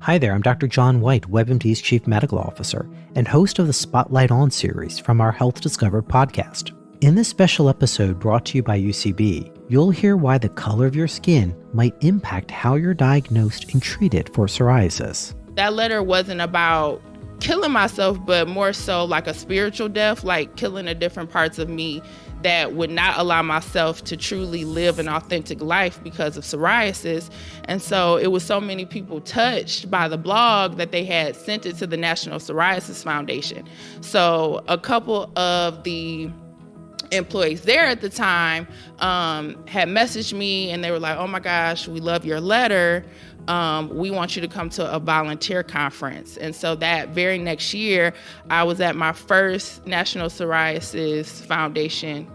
Hi there, I'm Dr. John White, WebMD's Chief Medical Officer, and host of the Spotlight On series from our Health Discovered podcast. In this special episode brought to you by UCB, you'll hear why the color of your skin might impact how you're diagnosed and treated for psoriasis. That letter wasn't about killing myself, but more so like a spiritual death, like killing the different parts of me that would not allow myself to truly live an authentic life because of psoriasis. And so it was so many people touched by the blog that they had sent it to the National Psoriasis Foundation. So a couple of the employees there at the time had messaged me and they were like, oh my gosh, we love your letter. We want you to come to a volunteer conference. And so that very next year, I was at my first National Psoriasis Foundation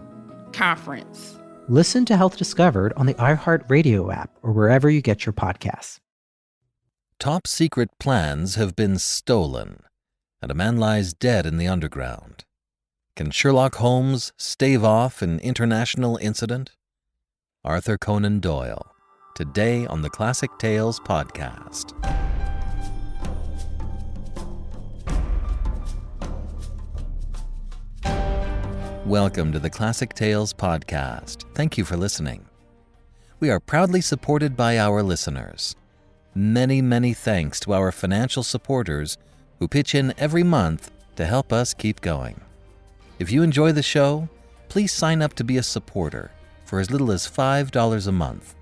conference. Listen to Health Discovered on the iHeartRadio app or wherever you get your podcasts. Top secret plans have been stolen, and a man lies dead in the underground. Can Sherlock Holmes stave off an international incident? Arthur Conan Doyle, today on the Classic Tales podcast. Welcome to the Classic Tales podcast. Thank you for listening. We are proudly supported by our listeners. Many, many thanks to our financial supporters who pitch in every month to help us keep going. If you enjoy the show, please sign up to be a supporter for as little as $5 a month.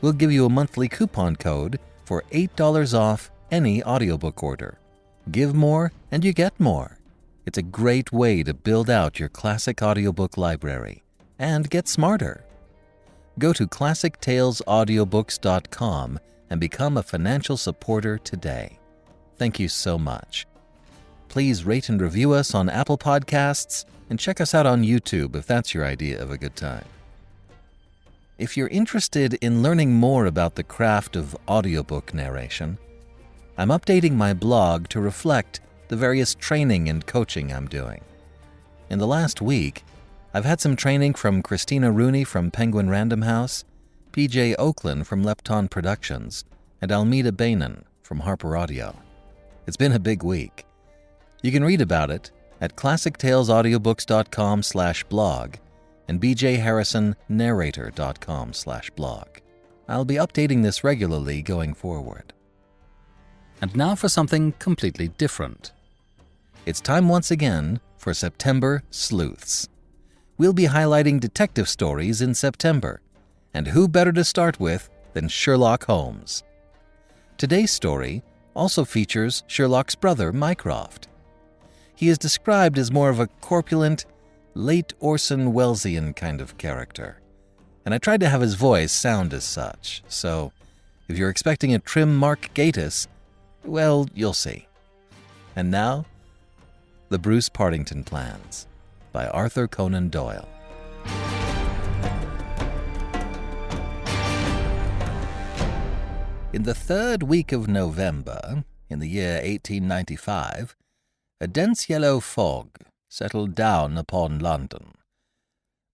We'll give you a monthly coupon code for $8 off any audiobook order. Give more and you get more. It's a great way to build out your classic audiobook library and get smarter. Go to classictalesaudiobooks.com and become a financial supporter today. Thank you so much. Please rate and review us on Apple Podcasts and check us out on YouTube if that's your idea of a good time. If you're interested in learning more about the craft of audiobook narration, I'm updating my blog to reflect the various training and coaching I'm doing. In the last week, I've had some training from Christina Rooney from Penguin Random House, PJ Ochlan from Lepton Productions, and Almeda Beynon from Harper Audio. It's been a big week. You can read about it at classictalesaudiobooks.com/blog and bjharrisonnarrator.com/blog. I'll be updating this regularly going forward. And now for something completely different. It's time once again for September Sleuths. We'll be highlighting detective stories in September, and who better to start with than Sherlock Holmes? Today's story also features Sherlock's brother, Mycroft. He is described as more of a corpulent, late Orson Wellesian kind of character, and I tried to have his voice sound as such, so if you're expecting a trim Mark Gatiss, well, you'll see. And now, The Bruce-Partington Plans by Arthur Conan Doyle. In the third week of November, in the year 1895, a dense yellow fog settled down upon London.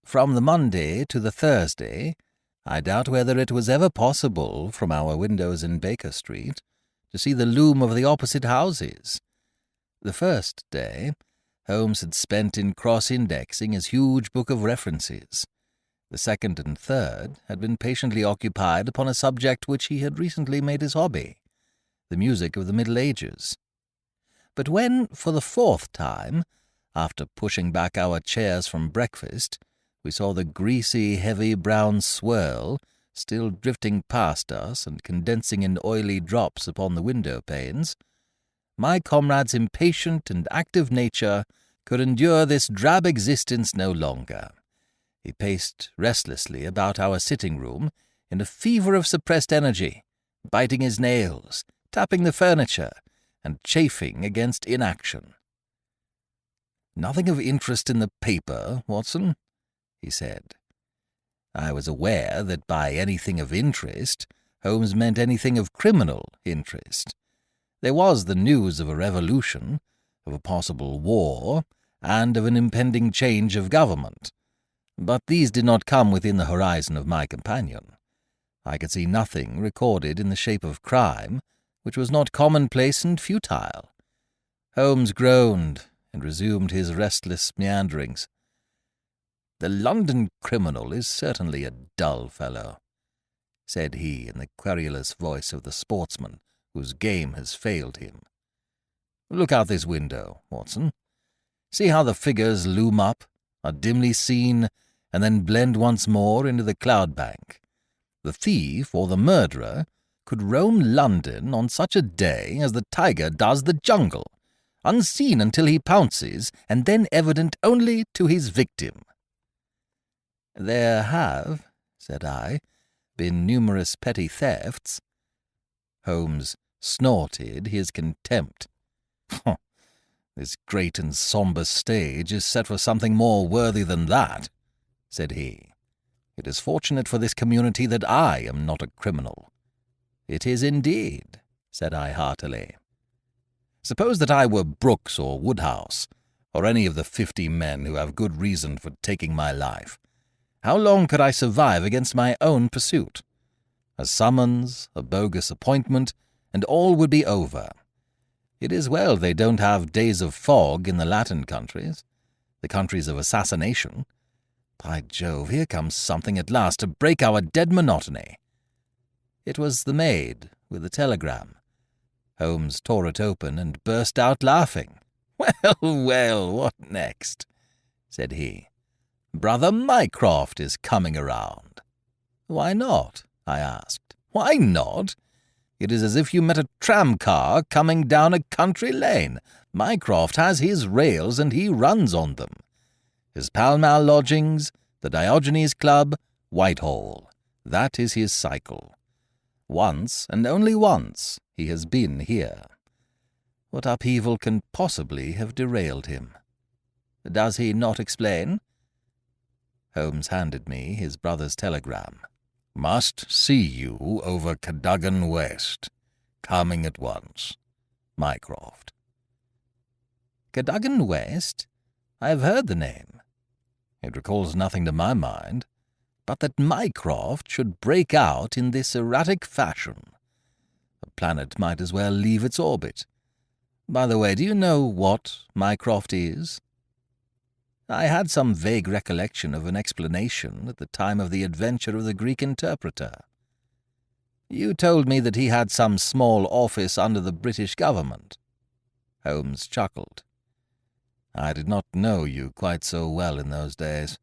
From the Monday to the Thursday, I doubt whether it was ever possible from our windows in Baker Street to see the loom of the opposite houses. The first day, Holmes had spent in cross-indexing his huge book of references. The second and third had been patiently occupied upon a subject which he had recently made his hobby, the music of the Middle Ages. But when, for the fourth time, after pushing back our chairs from breakfast, we saw the greasy, heavy brown swirl still drifting past us and condensing in oily drops upon the window panes, my comrade's impatient and active nature could endure this drab existence no longer. He paced restlessly about our sitting-room in a fever of suppressed energy, biting his nails, tapping the furniture, and chafing against inaction. "Nothing of interest in the paper, Watson?" he said. I was aware that by anything of interest, Holmes meant anything of criminal interest. There was the news of a revolution, of a possible war, and of an impending change of government. But these did not come within the horizon of my companion. I could see nothing recorded in the shape of crime, which was not commonplace and futile. Holmes groaned and resumed his restless meanderings. "The London criminal is certainly a dull fellow," said he in the querulous voice of the sportsman whose game has failed him. "Look out this window, Watson. See how the figures loom up, are dimly seen, and then blend once more into the cloud bank. The thief or the murderer could roam London on such a day as the tiger does the jungle, unseen until he pounces, and then evident only to his victim." "There have," said I, "been numerous petty thefts." Holmes snorted his contempt. "This great and sombre stage is set for something more worthy than that," said he. "It is fortunate for this community that I am not a criminal." "It is indeed," said I heartily. "Suppose that I were Brooks or Woodhouse, or any of the 50 men who have good reason for taking my life. How long could I survive against my own pursuit? A summons, a bogus appointment, and all would be over. It is well they don't have days of fog in the Latin countries, the countries of assassination. By Jove, here comes something at last to break our dead monotony." It was the maid with the telegram. Holmes tore it open and burst out laughing. "Well, well, what next?" said he. "Brother Mycroft is coming around." "Why not?" I asked. "Why not? It is as if you met a tram-car coming down a country lane. Mycroft has his rails and he runs on them. His Pall Mall lodgings, the Diogenes Club, Whitehall. That is his cycle. Once, and only once, he has been here. What upheaval can possibly have derailed him? Does he not explain?" Holmes handed me his brother's telegram. "Must see you over Cadogan West. Coming at once. Mycroft." "Cadogan West? I have heard the name." "It recalls nothing to my mind, but that Mycroft should break out in this erratic fashion. A planet might as well leave its orbit. By the way, do you know what Mycroft is?" I had some vague recollection of an explanation at the time of the adventure of the Greek interpreter. "You told me that he had some small office under the British government." Holmes chuckled. "I did not know you quite so well in those days.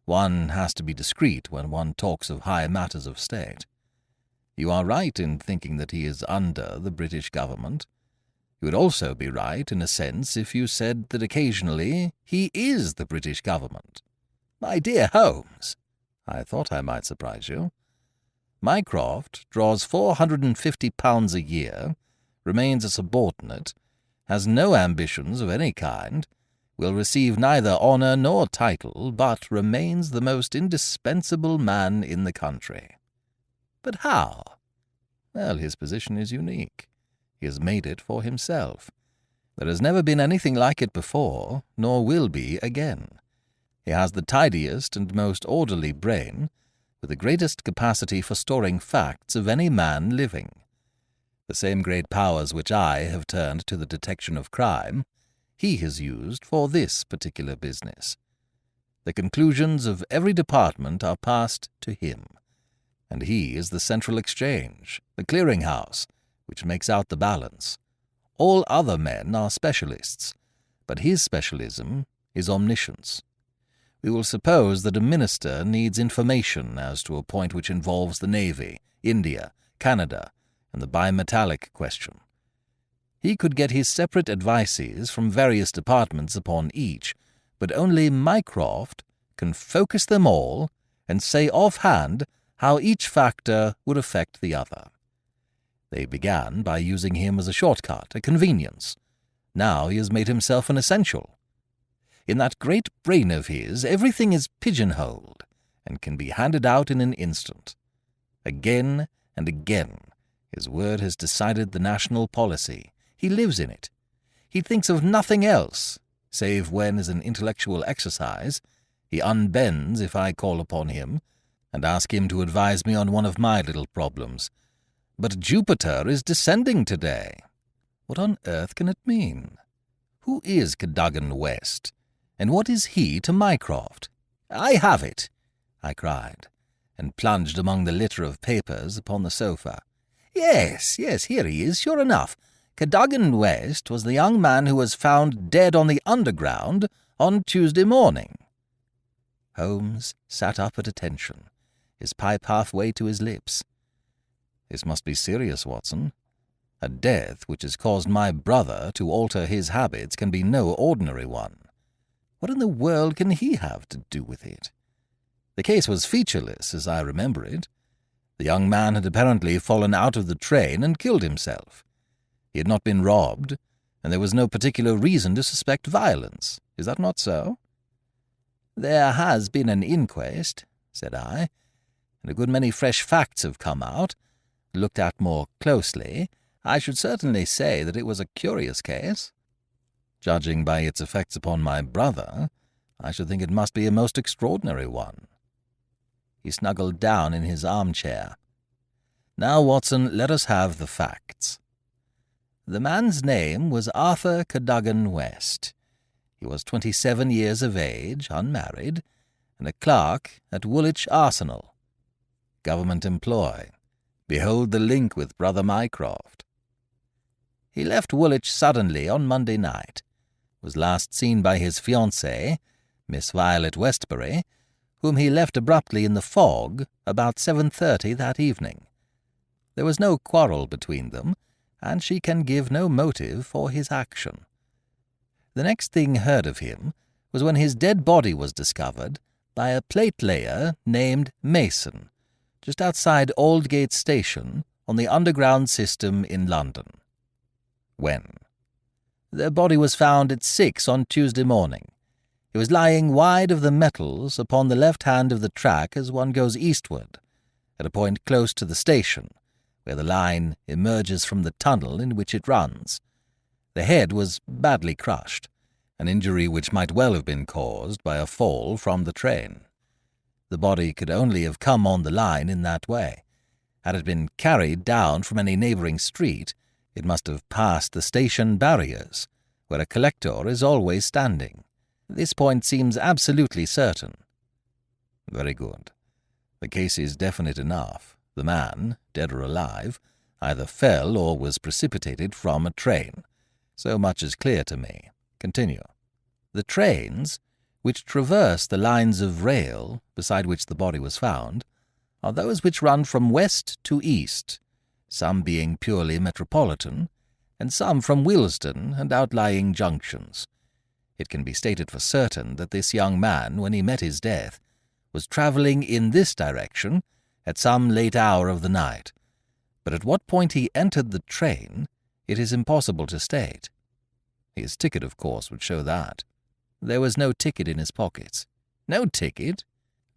One has to be discreet when one talks of high matters of state. You are right in thinking that he is under the British government. You would also be right, in a sense, if you said that occasionally he is the British government. My dear Holmes, I thought I might surprise you. Mycroft draws £450 a year, remains a subordinate, has no ambitions of any kind, will receive neither honour nor title, but remains the most indispensable man in the country. But how? Well, his position is unique. He has made it for himself. There has never been anything like it before, nor will be again. He has the tidiest and most orderly brain, with the greatest capacity for storing facts of any man living. The same great powers which I have turned to the detection of crime, he has used for this particular business. The conclusions of every department are passed to him, and he is the central exchange, the clearing-house, which makes out the balance. All other men are specialists, but his specialism is omniscience. We will suppose that a minister needs information as to a point which involves the Navy, India, Canada, and the bimetallic question. He could get his separate advices from various departments upon each, but only Mycroft can focus them all and say offhand how each factor would affect the other. They began by using him as a shortcut, a convenience. Now he has made himself an essential. In that great brain of his, everything is pigeonholed and can be handed out in an instant. Again and again, his word has decided the national policy. He lives in it. He thinks of nothing else, save when, as an intellectual exercise, he unbends if I call upon him and ask him to advise me on one of my little problems. But Jupiter is descending today. What on earth can it mean? Who is Cadogan West, and what is he to Mycroft? I have it, I cried, and plunged among the litter of papers upon the sofa. Yes, here he is, sure enough. Cadogan West was the young man who was found dead on the Underground on Tuesday morning. Holmes sat up at attention, his pipe halfway to his lips. This must be serious, Watson. A death which has caused my brother to alter his habits can be no ordinary one. What in the world can he have to do with it? The case was featureless, as I remember it. The young man had apparently fallen out of the train and killed himself. He had not been robbed, and there was no particular reason to suspect violence. Is that not so? There has been an inquest, said I, and a good many fresh facts have come out. Looked at more closely, I should certainly say that it was a curious case. Judging by its effects upon my brother, I should think it must be a most extraordinary one. He snuggled down in his armchair. Now, Watson, let us have the facts. The man's name was Arthur Cadogan West. He was 27 years of age, unmarried, and a clerk at Woolwich Arsenal. Government employ. Behold the link with Brother Mycroft. He left Woolwich suddenly on Monday night, was last seen by his fiancée, Miss Violet Westbury, whom he left abruptly in the fog about 7:30 that evening. There was no quarrel between them, and she can give no motive for his action. The next thing heard of him was when his dead body was discovered by a plate-layer named Mason, just outside Aldgate Station on the Underground system in London. When? The body was found at 6 on Tuesday morning. It was lying wide of the metals upon the left hand of the track as one goes eastward, at a point close to the station, where the line emerges from the tunnel in which it runs. The head was badly crushed, an injury which might well have been caused by a fall from the train. The body could only have come on the line in that way. Had it been carried down from any neighbouring street, it must have passed the station barriers, where a collector is always standing. This point seems absolutely certain. Very good. The case is definite enough. The man, dead or alive, either fell or was precipitated from a train. So much is clear to me. Continue. The trains, which traverse the lines of rail beside which the body was found, are those which run from west to east, some being purely metropolitan, and some from Willesden and outlying junctions. It can be stated for certain that this young man, when he met his death, was travelling in this direction at some late hour of the night, but at what point he entered the train it is impossible to state. His ticket, of course, would show that. There was no ticket in his pockets. No ticket?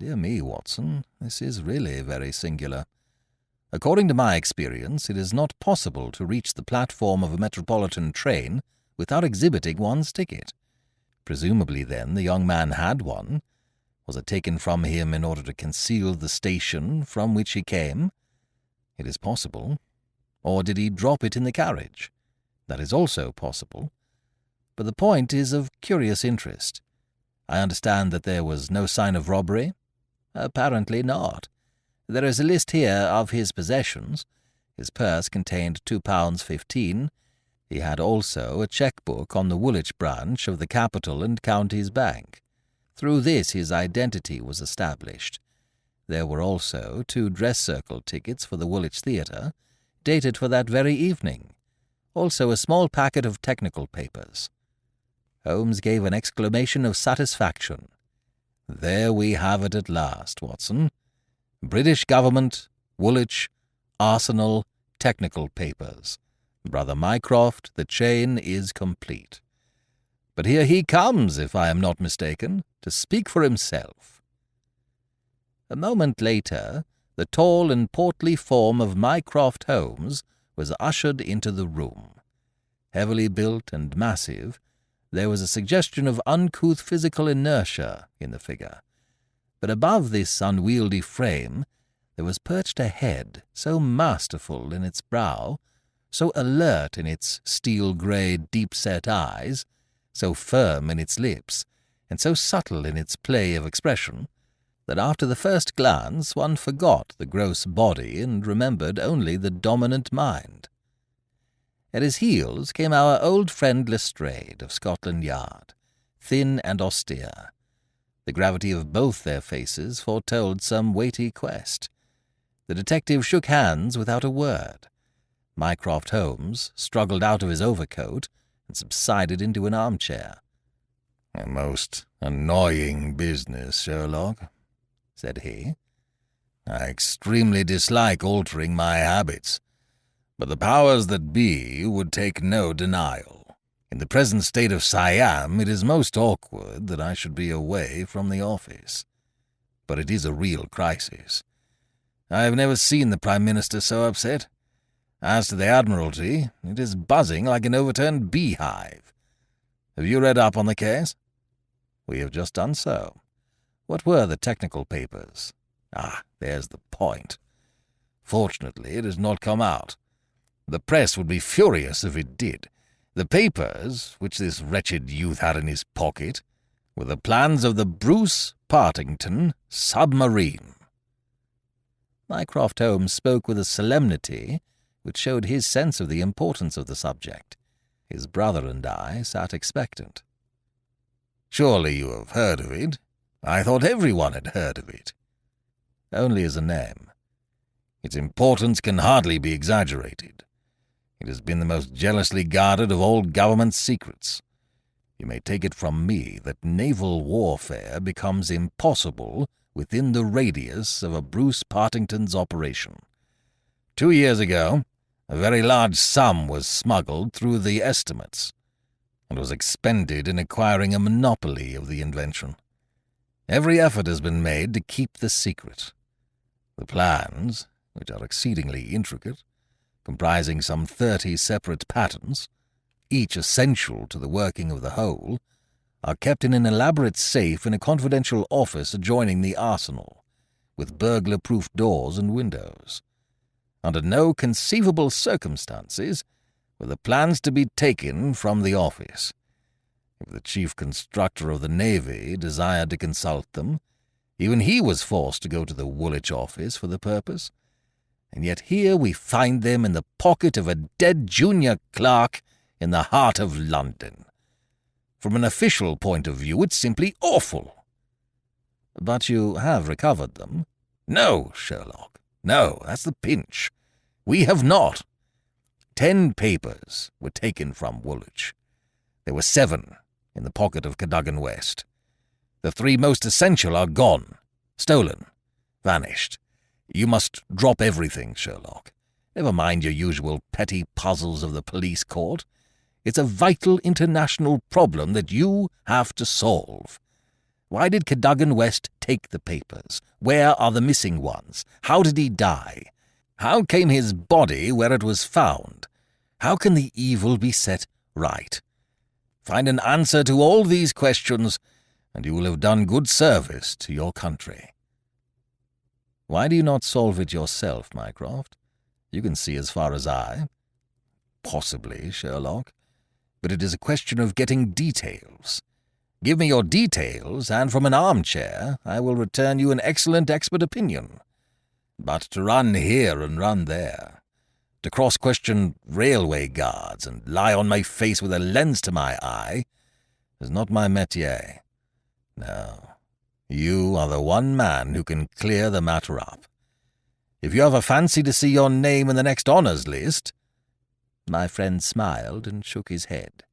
Dear me, Watson, this is really very singular. According to my experience, it is not possible to reach the platform of a metropolitan train without exhibiting one's ticket. Presumably, then, the young man had one. Was it taken from him in order to conceal the station from which he came? It is possible. Or did he drop it in the carriage? That is also possible. But the point is of curious interest. I understand that there was no sign of robbery? Apparently not. There is a list here of his possessions. His purse contained £2.15. He had also a cheque-book on the Woolwich branch of the Capital and Counties Bank. Through this his identity was established. There were also 2 dress circle tickets for the Woolwich Theatre, dated for that very evening. Also a small packet of technical papers. Holmes gave an exclamation of satisfaction. There we have it at last, Watson. British Government, Woolwich, Arsenal, technical papers. Brother Mycroft, the chain is complete. But here he comes, if I am not mistaken, to speak for himself. A moment later, the tall and portly form of Mycroft Holmes was ushered into the room. Heavily built and massive, there was a suggestion of uncouth physical inertia in the figure. But above this unwieldy frame, there was perched a head so masterful in its brow, so alert in its steel-grey, deep-set eyes, so firm in its lips, and so subtle in its play of expression, that after the first glance one forgot the gross body and remembered only the dominant mind. At his heels came our old friend Lestrade of Scotland Yard, thin and austere. The gravity of both their faces foretold some weighty quest. The detective shook hands without a word. Mycroft Holmes struggled out of his overcoat and subsided into an armchair. "A most annoying business, Sherlock," said he. "I extremely dislike altering my habits, but the powers that be would take no denial. In the present state of Siam, it is most awkward that I should be away from the office. But it is a real crisis. I have never seen the Prime Minister so upset. As to the Admiralty, it is buzzing like an overturned beehive. Have you read up on the case?" "We have just done so. What were the technical papers?" "Ah, there's the point. Fortunately, it has not come out. The press would be furious if it did. The papers, which this wretched youth had in his pocket, were the plans of the Bruce-Partington submarine." Mycroft Holmes spoke with a solemnity which showed his sense of the importance of the subject. His brother and I sat expectant. "Surely you have heard of it? I thought everyone had heard of it." "Only as a name. Its importance can hardly be exaggerated. It has been the most jealously guarded of all government secrets. You may take it from me that naval warfare becomes impossible within the radius of a Bruce-Partington's operation. 2 years ago, a very large sum was smuggled through the estimates, and was expended in acquiring a monopoly of the invention. Every effort has been made to keep the secret. The plans, which are exceedingly intricate, comprising some 30 separate patents, each essential to the working of the whole, are kept in an elaborate safe in a confidential office adjoining the arsenal, with burglar-proof doors and windows. Under no conceivable circumstances were the plans to be taken from the office. If the chief constructor of the Navy desired to consult them, even he was forced to go to the Woolwich office for the purpose. And yet here we find them in the pocket of a dead junior clerk in the heart of London. From an official point of view, it's simply awful." "But you have recovered them?" "No, Sherlock. No, that's the pinch. We have not. 10 papers were taken from Woolwich. There were 7 in the pocket of Cadogan West. The 3 most essential are gone, stolen, vanished. You must drop everything, Sherlock. Never mind your usual petty puzzles of the police court. It's a vital international problem that you have to solve. Why did Cadogan West take the papers? Where are the missing ones? How did he die? How came his body where it was found? How can the evil be set right? Find an answer to all these questions, and you will have done good service to your country." "Why do you not solve it yourself, Mycroft? You can see as far as I." "Possibly, Sherlock, but it is a question of getting details. Give me your details, and from an armchair I will return you an excellent expert opinion. But to run here and run there, to cross-question railway guards and lie on my face with a lens to my eye, is not my métier. No. You are the one man who can clear the matter up. If you have a fancy to see your name in the next honours list—" My friend smiled and shook his head.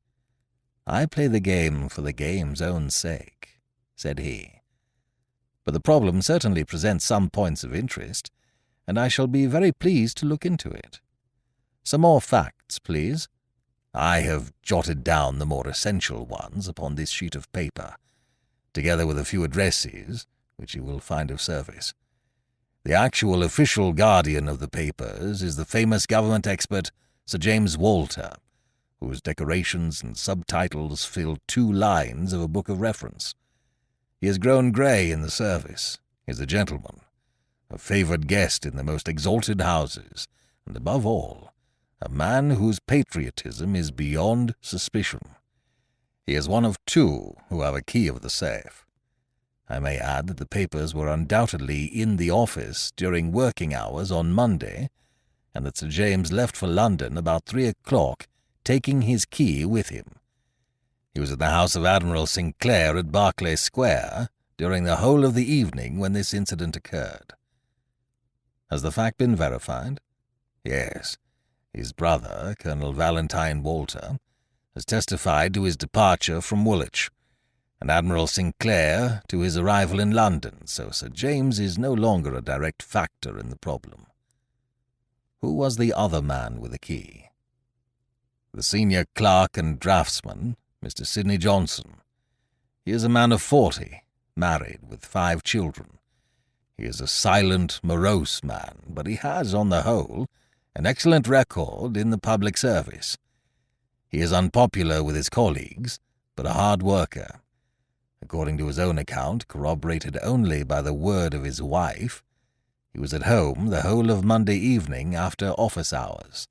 "I play the game for the game's own sake," said he. "But the problem certainly presents some points of interest, and I shall be very pleased to look into it. Some more facts, please." "I have jotted down the more essential ones upon this sheet of paper, together with a few addresses, which you will find of service. The actual official guardian of the papers is the famous government expert Sir James Walter, whose decorations and subtitles fill 2 lines of a book of reference. He has grown grey in the service, is a gentleman, a favored guest in the most exalted houses, and above all, a man whose patriotism is beyond suspicion. He is one of two who have a key of the safe. I may add that the papers were undoubtedly in the office during working hours on Monday, and that Sir James left for London about 3 o'clock, taking his key with him. He was at the house of Admiral Sinclair at Berkeley Square during the whole of the evening when this incident occurred. Has the fact been verified? Yes. His brother, Colonel Valentine Walter, has testified to his departure from Woolwich, and Admiral Sinclair to his arrival in London, so Sir James is no longer a direct factor in the problem. Who was the other man with the key? The senior clerk and draftsman, Mr. Sidney Johnson. He is a man of 40, married with 5 children. He is a silent, morose man, but he has, on the whole, an excellent record in the public service. He is unpopular with his colleagues, but a hard worker. According to his own account, corroborated only by the word of his wife, he was at home the whole of Monday evening after office hours,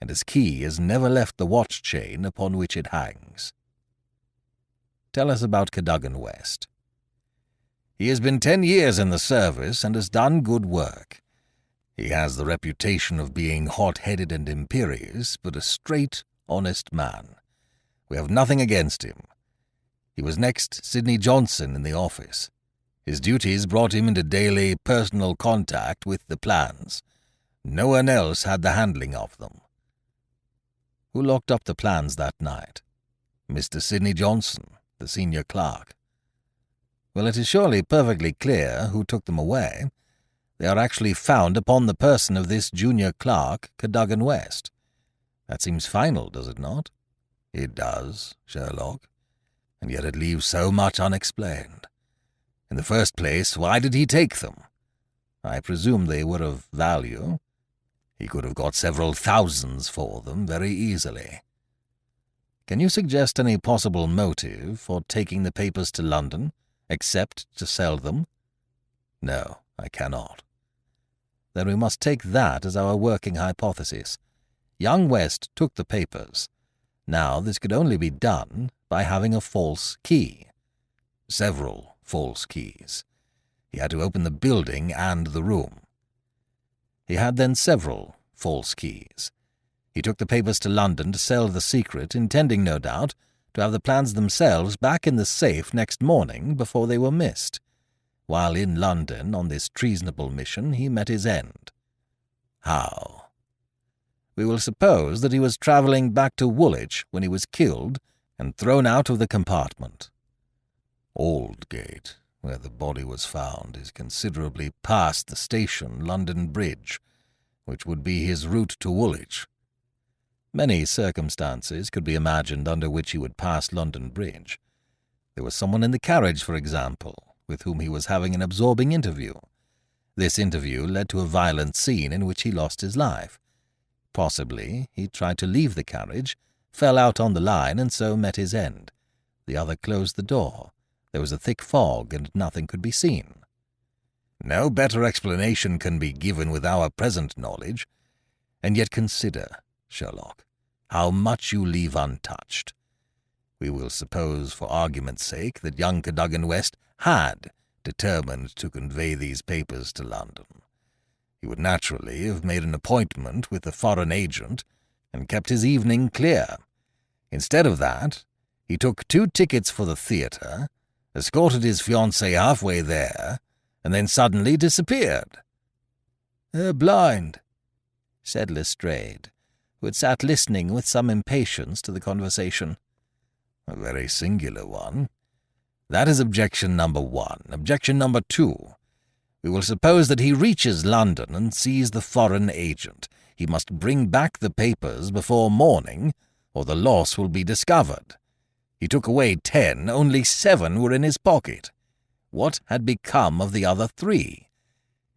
and his key has never left the watch chain upon which it hangs. Tell us about Cadogan West. He has been 10 years in the service and has done good work. He has the reputation of being hot-headed and imperious, but a straight, honest man. We have nothing against him. He was next Sidney Johnson in the office. His duties brought him into daily personal contact with the plans. No one else had the handling of them. Who locked up the plans that night? Mr. Sidney Johnson, the senior clerk. Well, it is surely perfectly clear who took them away. They are actually found upon the person of this junior clerk, Cadogan West. That seems final, does it not? It does, Sherlock, and yet it leaves so much unexplained. In the first place, why did he take them? I presume they were of value. He could have got several thousands for them very easily. Can you suggest any possible motive for taking the papers to London, except to sell them? No, I cannot. Then we must take that as our working hypothesis. Young West took the papers. Now this could only be done by having a false key. Several false keys. He had to open the building and the room. He had then several false keys. He took the papers to London to sell the secret, intending, no doubt, to have the plans themselves back in the safe next morning before they were missed. While in London on this treasonable mission, he met his end. How? We will suppose that he was travelling back to Woolwich when he was killed and thrown out of the compartment. Aldgate, where the body was found, is considerably past the station London Bridge, which would be his route to Woolwich. Many circumstances could be imagined under which he would pass London Bridge. There was someone in the carriage, for example, with whom he was having an absorbing interview. This interview led to a violent scene in which he lost his life. Possibly he tried to leave the carriage, fell out on the line, and so met his end. The other closed the door. There was a thick fog, and nothing could be seen. No better explanation can be given with our present knowledge. And yet consider, Sherlock, how much you leave untouched. We will suppose, for argument's sake, that young Cadogan West had determined to convey these papers to London. He would naturally have made an appointment with the foreign agent and kept his evening clear. Instead of that, he took 2 tickets for the theatre, escorted his fiancée halfway there, and then suddenly disappeared. Blind, said Lestrade, who had sat listening with some impatience to the conversation. A very singular one. That is objection number 1. Objection number 2. We will suppose that he reaches London and sees the foreign agent. He must bring back the papers before morning, or the loss will be discovered. He took away 10, only 7 were in his pocket. What had become of the other 3?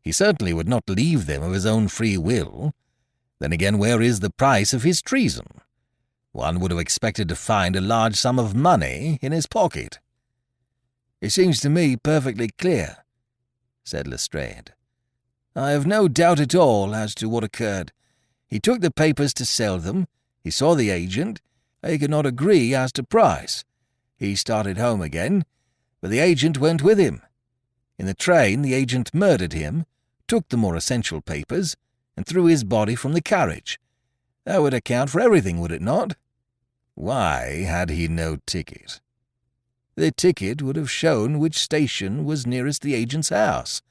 He certainly would not leave them of his own free will. Then again, where is the price of his treason? One would have expected to find a large sum of money in his pocket. It seems to me perfectly clear, said Lestrade. I have no doubt at all as to what occurred. He took the papers to sell them. He saw the agent. They could not agree as to price. He started home again, but the agent went with him. In the train, the agent murdered him, took the more essential papers, and threw his body from the carriage. That would account for everything, would it not? Why had he no ticket? The ticket would have shown which station was nearest the agent's house.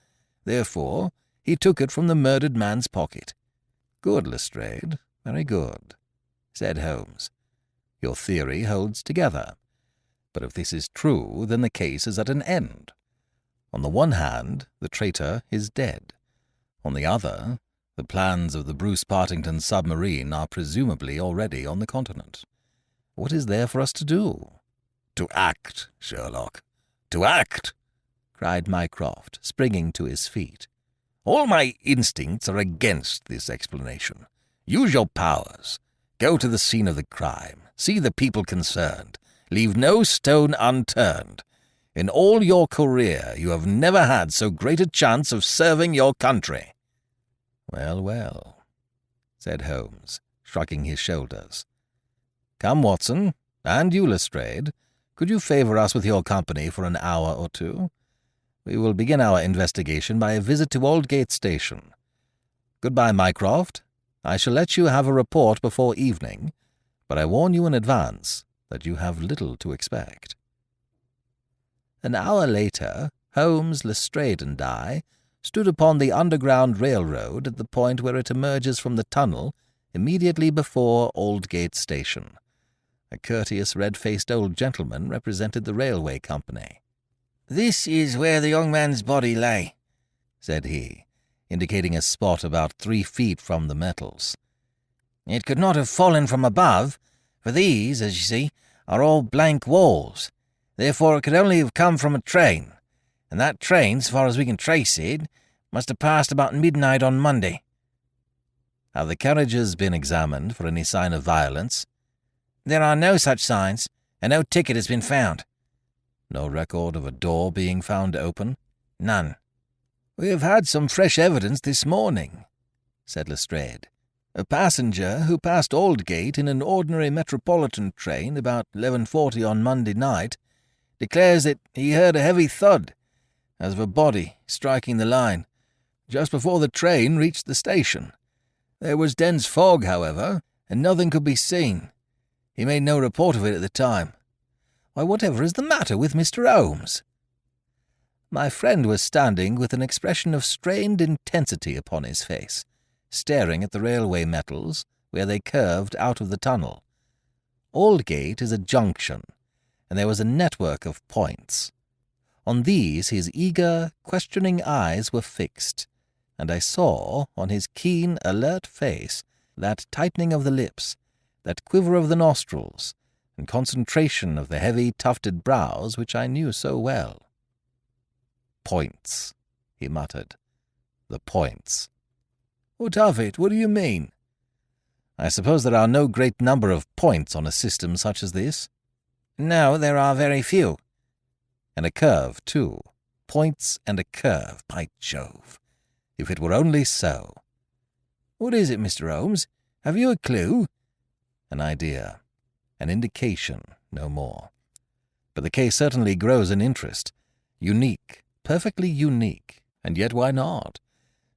Therefore, he took it from the murdered man's pocket. Good, Lestrade, very good, said Holmes. Your theory holds together. But if this is true, then the case is at an end. On the one hand, the traitor is dead. On the other, the plans of the Bruce-Partington submarine are presumably already on the continent. What is there for us to do? To act, Sherlock. To act, cried Mycroft, springing to his feet. All my instincts are against this explanation. Use your powers. Go to the scene of the crime. See the people concerned. Leave no stone unturned. In all your career you have never had so great a chance of serving your country. Well, well, said Holmes, shrugging his shoulders. Come, Watson, and you, Lestrade, could you favour us with your company for an hour or two? We will begin our investigation by a visit to Aldgate Station. Goodbye, Mycroft. I shall let you have a report before evening, but I warn you in advance that you have little to expect. An hour later, Holmes, Lestrade, and I stood upon the Underground Railroad at the point where it emerges from the tunnel immediately before Aldgate Station. A courteous, red-faced old gentleman represented the railway company. "This is where the young man's body lay," said he, indicating a spot about 3 feet from the metals. "It could not have fallen from above, for these, as you see, are all blank walls. Therefore it could only have come from a train, and that train, so far as we can trace it, must have passed about midnight on Monday." "Have the carriages been examined for any sign of violence?" "There are no such signs, and no ticket has been found." "No record of a door being found open?" "None." "We have had some fresh evidence this morning," said Lestrade. "A passenger who passed Aldgate in an ordinary metropolitan train about 11:40 on Monday night declares that he heard a heavy thud, as of a body striking the line, just before the train reached the station. There was dense fog, however, and nothing could be seen. He made no report of it at the time." "Why, whatever is the matter with Mr. Holmes?" My friend was standing with an expression of strained intensity upon his face, staring at the railway metals where they curved out of the tunnel. Aldgate is a junction, and there was a network of points. On these his eager, questioning eyes were fixed, and I saw on his keen, alert face that tightening of the lips, that quiver of the nostrils, and concentration of the heavy, tufted brows which I knew so well. "Points," he muttered. "The points." "What of it? What do you mean?" "I suppose there are no great number of points on a system such as this?" "No, there are very few." "And a curve, too. Points and a curve, by Jove. If it were only so." "What is it, Mr. Holmes? Have you a clue?" "An idea. An indication, no more. But the case certainly grows in interest. Unique, perfectly unique. And yet why not?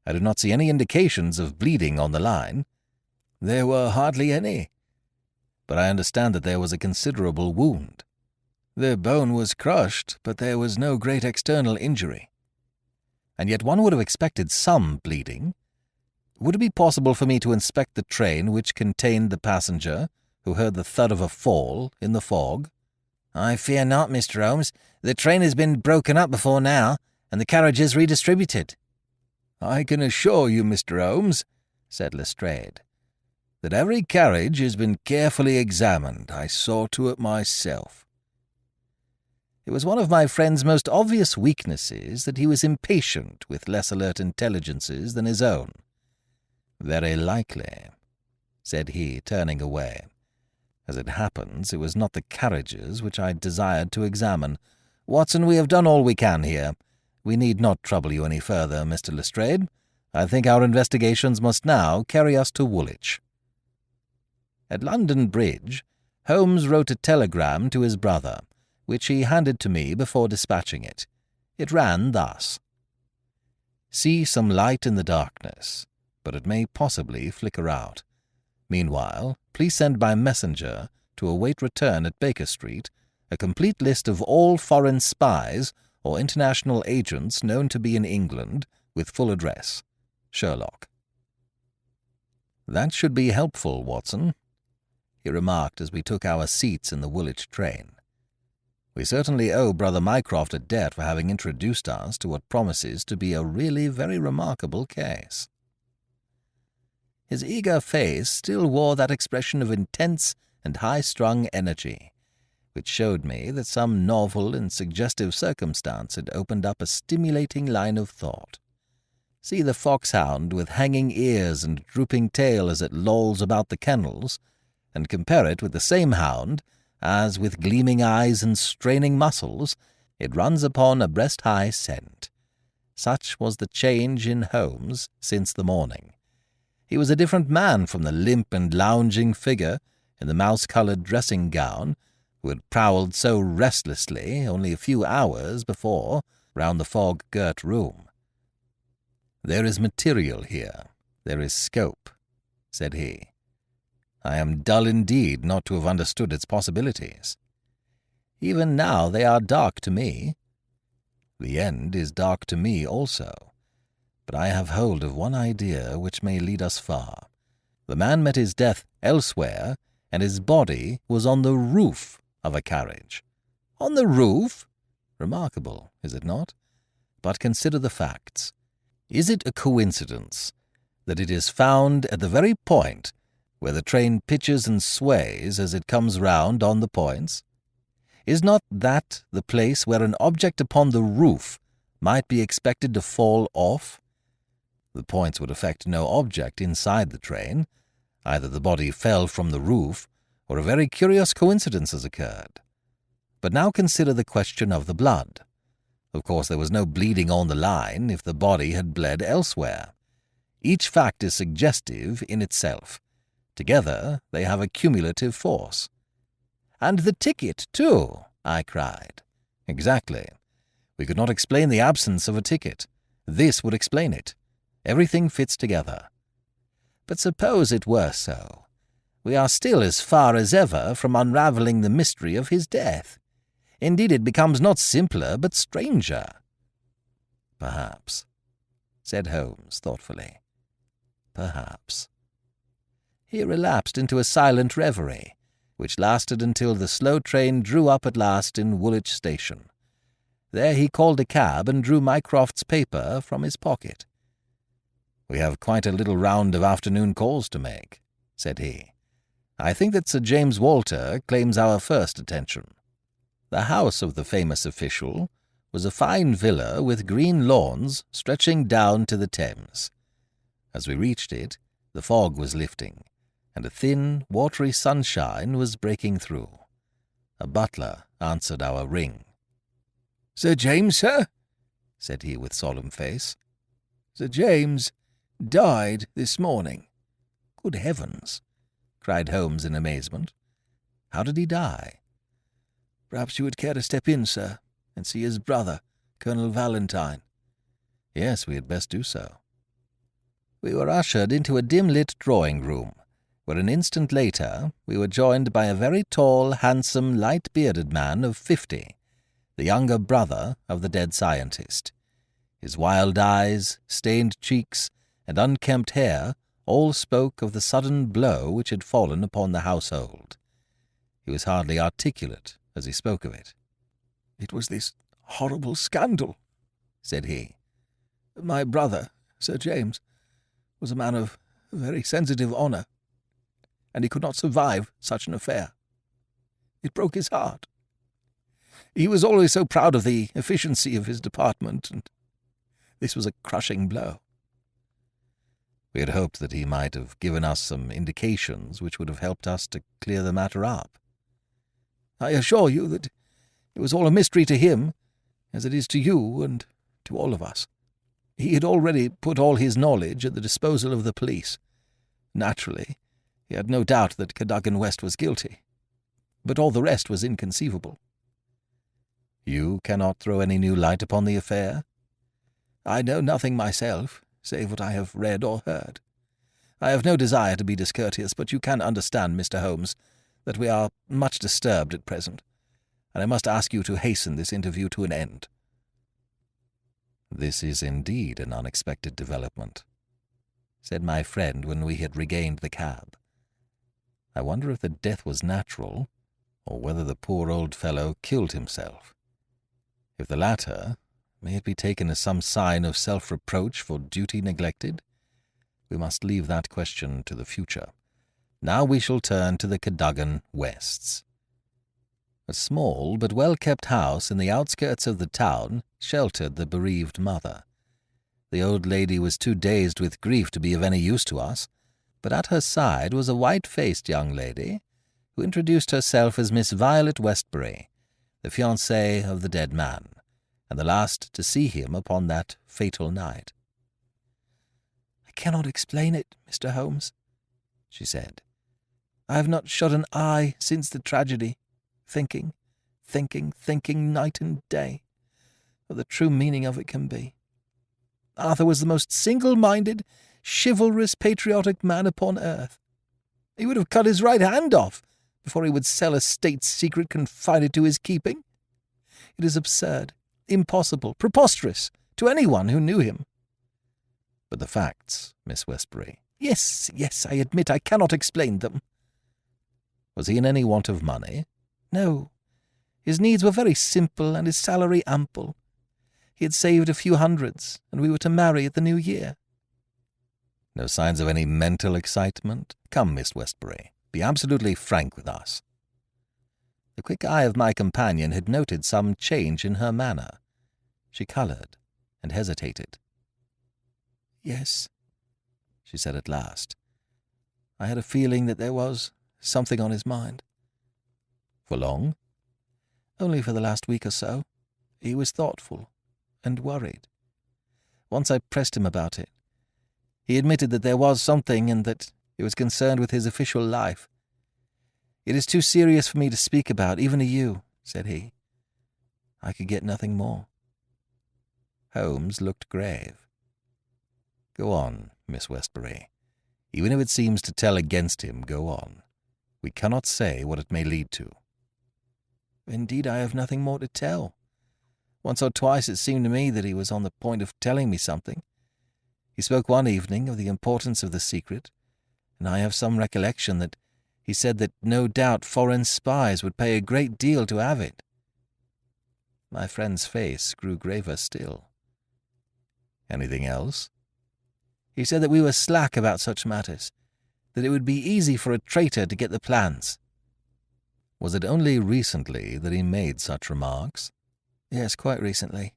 I do not see any indications of bleeding on the line." "There were hardly any." "But I understand that there was a considerable wound." "The bone was crushed, but there was no great external injury." "And yet one would have expected some bleeding. Would it be possible for me to inspect the train which contained the passenger who heard the thud of a fall in the fog?" "I fear not, Mr. Holmes. The train has been broken up before now, and the carriages redistributed." "I can assure you, Mr. Holmes," said Lestrade, "that every carriage has been carefully examined. I saw to it myself." It was one of my friend's most obvious weaknesses that he was impatient with less alert intelligences than his own. "Very likely," said he, turning away. "As it happens, it was not the carriages which I desired to examine. Watson, we have done all we can here. We need not trouble you any further, Mr. Lestrade. I think our investigations must now carry us to Woolwich. At London Bridge, Holmes wrote a telegram to his brother, which he handed to me before dispatching it. It ran thus: "See some light in the darkness, but it may possibly flicker out. Meanwhile, please send by messenger to await return at Baker Street a complete list of all foreign spies or international agents known to be in England, with full address. Sherlock." "That should be helpful, Watson," he remarked as we took our seats in the Woolwich train. "We certainly owe Brother Mycroft a debt for having introduced us to what promises to be a really very remarkable case." His eager face still wore that expression of intense and high-strung energy, which showed me that some novel and suggestive circumstance had opened up a stimulating line of thought. See the foxhound with hanging ears and drooping tail as it lolls about the kennels, and compare it with the same hound as, with gleaming eyes and straining muscles, it runs upon a breast-high scent. Such was the change in Holmes since the morning. He was a different man from the limp and lounging figure in the mouse-coloured dressing-gown who had prowled so restlessly only a few hours before round the fog-girt room. "There is material here. There is scope," said he. "I am dull indeed not to have understood its possibilities. Even now they are dark to me. The end is dark to me also, but I have hold of one idea which may lead us far. The man met his death elsewhere, and his body was on the roof of a carriage." "On the roof?" Remarkable, is it not? But consider the facts. Is it a coincidence that it is found at the very point where the train pitches and sways as it comes round on the points? Is not that the place where an object upon the roof might be expected to fall off? The points would affect no object inside the train. Either the body fell from the roof, or a very curious coincidence has occurred. But now consider the question of the blood. Of course there was no bleeding on the line if the body had bled elsewhere. Each fact is suggestive in itself. Together they have a cumulative force. "And the ticket, too," I cried. "Exactly. We could not explain the absence of a ticket. This would explain it. Everything fits together. But suppose it were so. We are still as far as ever from unravelling the mystery of his death. Indeed, it becomes not simpler, but stranger." "Perhaps," said Holmes thoughtfully. "Perhaps." He relapsed into a silent reverie, which lasted until the slow train drew up at last in Woolwich Station. There he called a cab and drew Mycroft's paper from his pocket. "We have quite a little round of afternoon calls to make," said he. "I think that Sir James Walter claims our first attention." The house of the famous official was a fine villa with green lawns stretching down to the Thames. As we reached it, the fog was lifting, and a thin, watery sunshine was breaking through. A butler answered our ring. "Sir James, sir?" said he with solemn face. "Sir James died this morning." "Good heavens!" cried Holmes in amazement. "How did he die?" "Perhaps you would care to step in, sir, and see his brother, Colonel Valentine." "Yes, we had best do so." We were ushered into a dim-lit drawing-room, where an instant later we were joined by a very tall, handsome, light-bearded man of 50, the younger brother of the dead scientist. His wild eyes, stained cheeks, and unkempt hair all spoke of the sudden blow which had fallen upon the household. He was hardly articulate as he spoke of it. "It was this horrible scandal," said he. "My brother, Sir James, was a man of very sensitive honour, and he could not survive such an affair. It broke his heart. He was always so proud of the efficiency of his department, and this was a crushing blow." We had hoped that he might have given us some indications which would have helped us to clear the matter up. "I assure you that it was all a mystery to him, as it is to you and to all of us." He had already put all his knowledge at the disposal of the police. Naturally, he had no doubt that Cadogan West was guilty, but all the rest was inconceivable. You cannot throw any new light upon the affair? I know nothing myself, save what I have read or heard. I have no desire to be discourteous, but you can understand, Mr. Holmes, that we are much disturbed at present, and I must ask you to hasten this interview to an end. This is indeed an unexpected development, said my friend when we had regained the cab. I wonder if the death was natural, or whether the poor old fellow killed himself. If the latter, may it be taken as some sign of self-reproach for duty neglected? We must leave that question to the future. Now we shall turn to the Cadogan Wests. A small but well-kept house in the outskirts of the town sheltered the bereaved mother. The old lady was too dazed with grief to be of any use to us, but at her side was a white-faced young lady who introduced herself as Miss Violet Westbury, the fiancée of the dead man, and the last to see him upon that fatal night. "I cannot explain it, Mr. Holmes," she said. "I have not shut an eye since the tragedy, thinking night and day, what the true meaning of it can be. Arthur was the most single-minded, chivalrous, patriotic man upon earth. He would have cut his right hand off before he would sell a state secret confided to his keeping. It is absurd, impossible, preposterous to anyone who knew him." "But the facts, Miss Westbury?" Yes, I admit I cannot explain them." "Was he in any want of money?" "No. His needs were very simple and his salary ample. He had saved a few hundreds, and we were to marry at the new year." "No signs of any mental excitement? Come, Miss Westbury, be absolutely frank with us." The quick eye of my companion had noted some change in her manner. She coloured and hesitated. "Yes," she said at last. "I had a feeling that there was something on his mind." "For long?" "Only for the last week or so. He was thoughtful and worried. Once I pressed him about it. He admitted that there was something and that it was concerned with his official life. 'It is too serious for me to speak about, even to you,' said he. I could get nothing more." Holmes looked grave. "Go on, Miss Westbury. Even if it seems to tell against him, go on. We cannot say what it may lead to." "Indeed, I have nothing more to tell. Once or twice it seemed to me that he was on the point of telling me something. He spoke one evening of the importance of the secret, and I have some recollection that he said that no doubt foreign spies would pay a great deal to have it." My friend's face grew graver still. "Anything else?" "He said that we were slack about such matters, that it would be easy for a traitor to get the plans." "Was it only recently that he made such remarks?" "Yes, quite recently."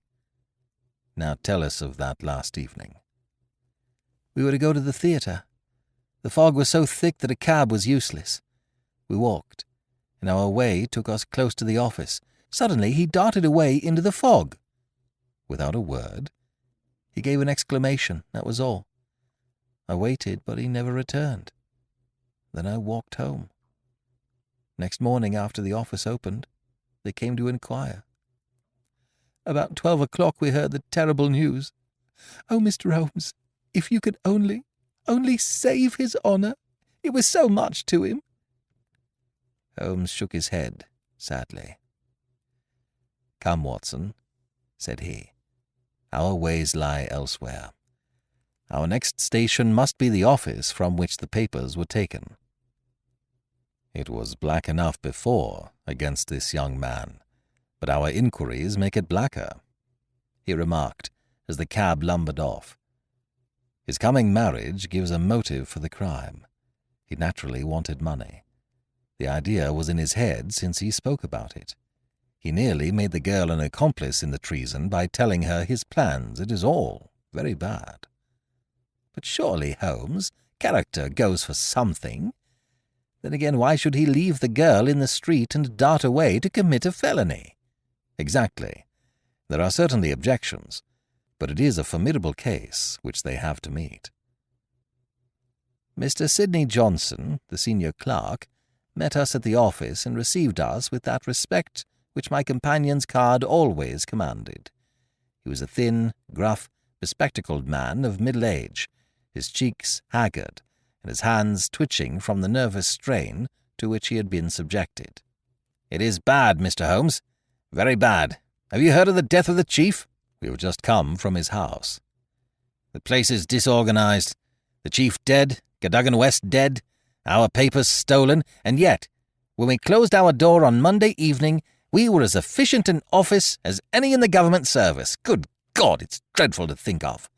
"Now tell us of that last evening." "We were to go to the theatre. The fog was so thick that a cab was useless. We walked, and our way took us close to the office. Suddenly he darted away into the fog." "Without a word?" "He gave an exclamation, that was all. I waited, but he never returned. Then I walked home. Next morning, after the office opened, they came to inquire. About 12 o'clock we heard the terrible news. Oh, Mr. Holmes, if you could only save his honour. It was so much to him." Holmes shook his head sadly. "Come, Watson," said he. "Our ways lie elsewhere. Our next station must be the office from which the papers were taken." "It was black enough before against this young man, but our inquiries make it blacker," he remarked as the cab lumbered off. "His coming marriage gives a motive for the crime. He naturally wanted money. The idea was in his head since he spoke about it. He nearly made the girl an accomplice in the treason by telling her his plans. It is all very bad." "But surely, Holmes, character goes for something. Then again, why should he leave the girl in the street and dart away to commit a felony?" "Exactly. There are certainly objections. but it is a formidable case which they have to meet. Mr. Sidney Johnson, the senior clerk, met us at the office and received us with that respect which my companion's card always commanded. He was a thin, gruff, bespectacled man of middle age, his cheeks haggard, and his hands twitching from the nervous strain to which he had been subjected. "It is bad, Mr. Holmes. Very bad. Have you heard of the death of the chief?" We have just come from his house. "The place is disorganized. The chief dead, Cadogan West dead, our papers stolen, and yet, when we closed our door on Monday evening, we were as efficient in office as any in the government service. Good God, it's dreadful to think of.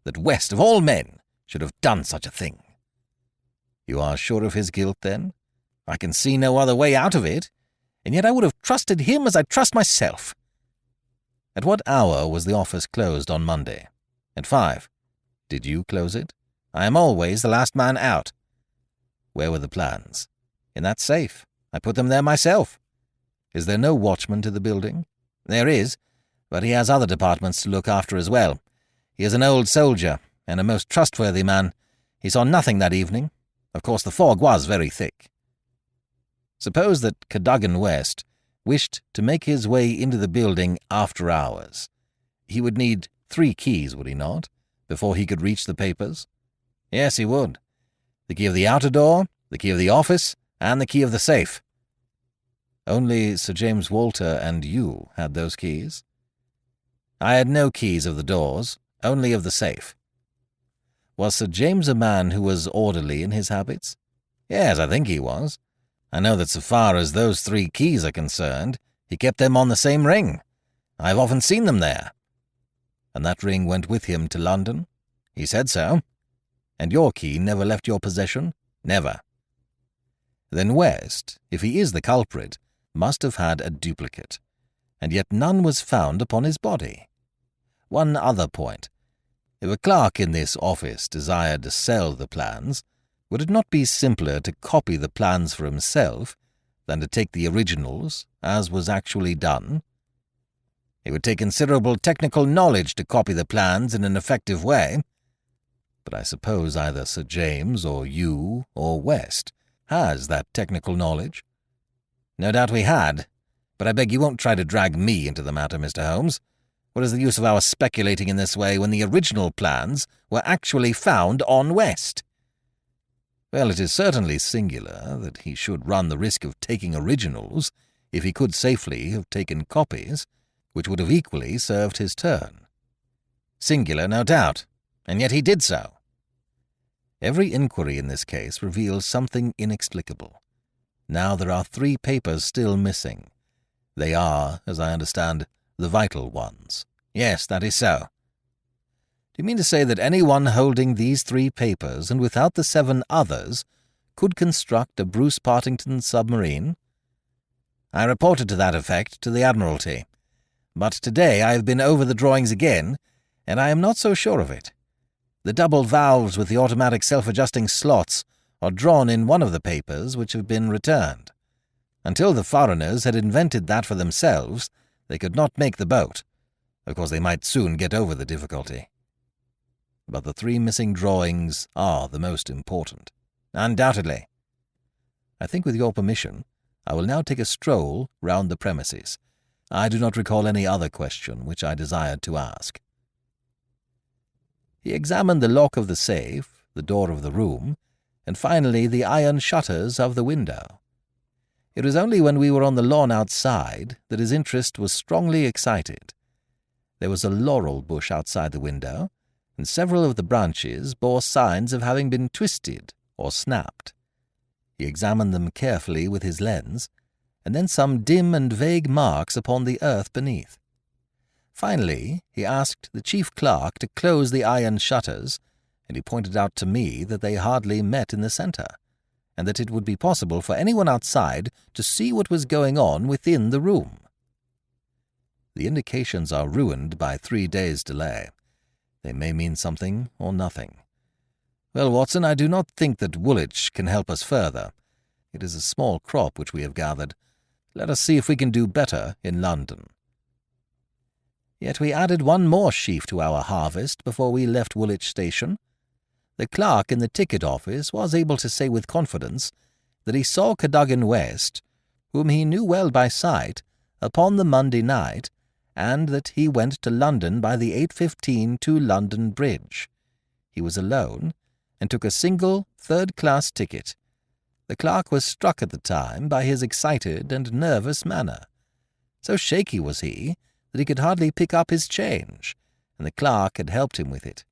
That West, of all men, should have done such a thing." "You are sure of his guilt, then?" "I can see no other way out of it, and yet I would have trusted him as I trust myself." "At what hour was the office closed on Monday?" "At 5. Did you close it?" "I am always the last man out." "Where were the plans?" "In that safe. I put them there myself." "Is there no watchman to the building?" "There is, but he has other departments to look after as well. He is an old soldier, and a most trustworthy man. He saw nothing that evening. Of course the fog was very thick." Suppose that Cadogan West wished to make his way into the building after hours. He would need 3 keys, would he not, before he could reach the papers? "Yes, he would. The key of the outer door, the key of the office, and the key of the safe." "Only Sir James Walter and you had those keys?" "I had no keys of the doors, only of the safe." "Was Sir James a man who was orderly in his habits?" "Yes, I think he was. I know that so far as those 3 keys are concerned, he kept them on the same ring. I have often seen them there." "And that ring went with him to London?" "He said so." "And your key never left your possession?" "Never." "Then West, if he is the culprit, must have had a duplicate, and yet none was found upon his body. One other point. If a clerk in this office desired to sell the plans, would it not be simpler to copy the plans for himself than to take the originals, as was actually done? It would take considerable technical knowledge to copy the plans in an effective way. But I suppose either Sir James or you or West has that technical knowledge." "No doubt we had, but I beg you won't try to drag me into the matter, Mr. Holmes. What is the use of our speculating in this way when the original plans were actually found on West?" "Well, it is certainly singular that he should run the risk of taking originals if he could safely have taken copies, which would have equally served his turn." "Singular, no doubt, and yet he did so." "Every inquiry in this case reveals something inexplicable. Now there are 3 papers still missing. They are, as I understand, the vital ones." "Yes, that is so." "Do you mean to say that anyone holding these 3 papers, and without the 7 others, could construct a Bruce-Partington submarine?" "I reported to that effect to the Admiralty. But today I have been over the drawings again, and I am not so sure of it. The double valves with the automatic self-adjusting slots are drawn in one of the papers which have been returned. Until the foreigners had invented that for themselves, they could not make the boat. Of course they might soon get over the difficulty." "But the 3 missing drawings are the most important." "Undoubtedly." "I think with your permission, I will now take a stroll round the premises. I do not recall any other question which I desired to ask." He examined the lock of the safe, the door of the room, and finally the iron shutters of the window. It was only when we were on the lawn outside that his interest was strongly excited. There was a laurel bush outside the window, and several of the branches bore signs of having been twisted or snapped. He examined them carefully with his lens, and then some dim and vague marks upon the earth beneath. Finally, he asked the chief clerk to close the iron shutters, and he pointed out to me that they hardly met in the centre, and that it would be possible for anyone outside to see what was going on within the room. The indications are ruined by 3 days' delay. They may mean something or nothing. Well, Watson, I do not think that Woolwich can help us further. It is a small crop which we have gathered. Let us see if we can do better in London." Yet we added one more sheaf to our harvest before we left Woolwich Station. The clerk in the ticket office was able to say with confidence that he saw Cadogan West, whom he knew well by sight, upon the Monday night, and that he went to London by the 8:15 to London Bridge. He was alone, and took a single third-class ticket. The clerk was struck at the time by his excited and nervous manner. So shaky was he that he could hardly pick up his change, and the clerk had helped him with it.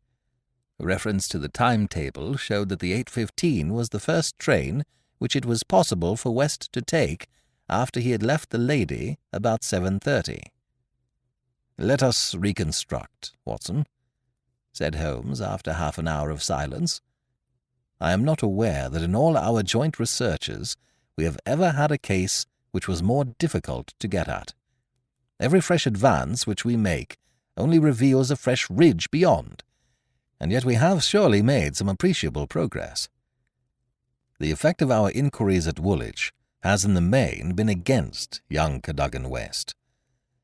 A reference to the timetable showed that the 8:15 was the first train which it was possible for West to take after he had left the lady about 7:30. "Let us reconstruct, Watson," said Holmes after half an hour of silence. "I am not aware that in all our joint researches we have ever had a case which was more difficult to get at. Every fresh advance which we make only reveals a fresh ridge beyond, and yet we have surely made some appreciable progress. The effect of our inquiries at Woolwich has in the main been against young Cadogan West,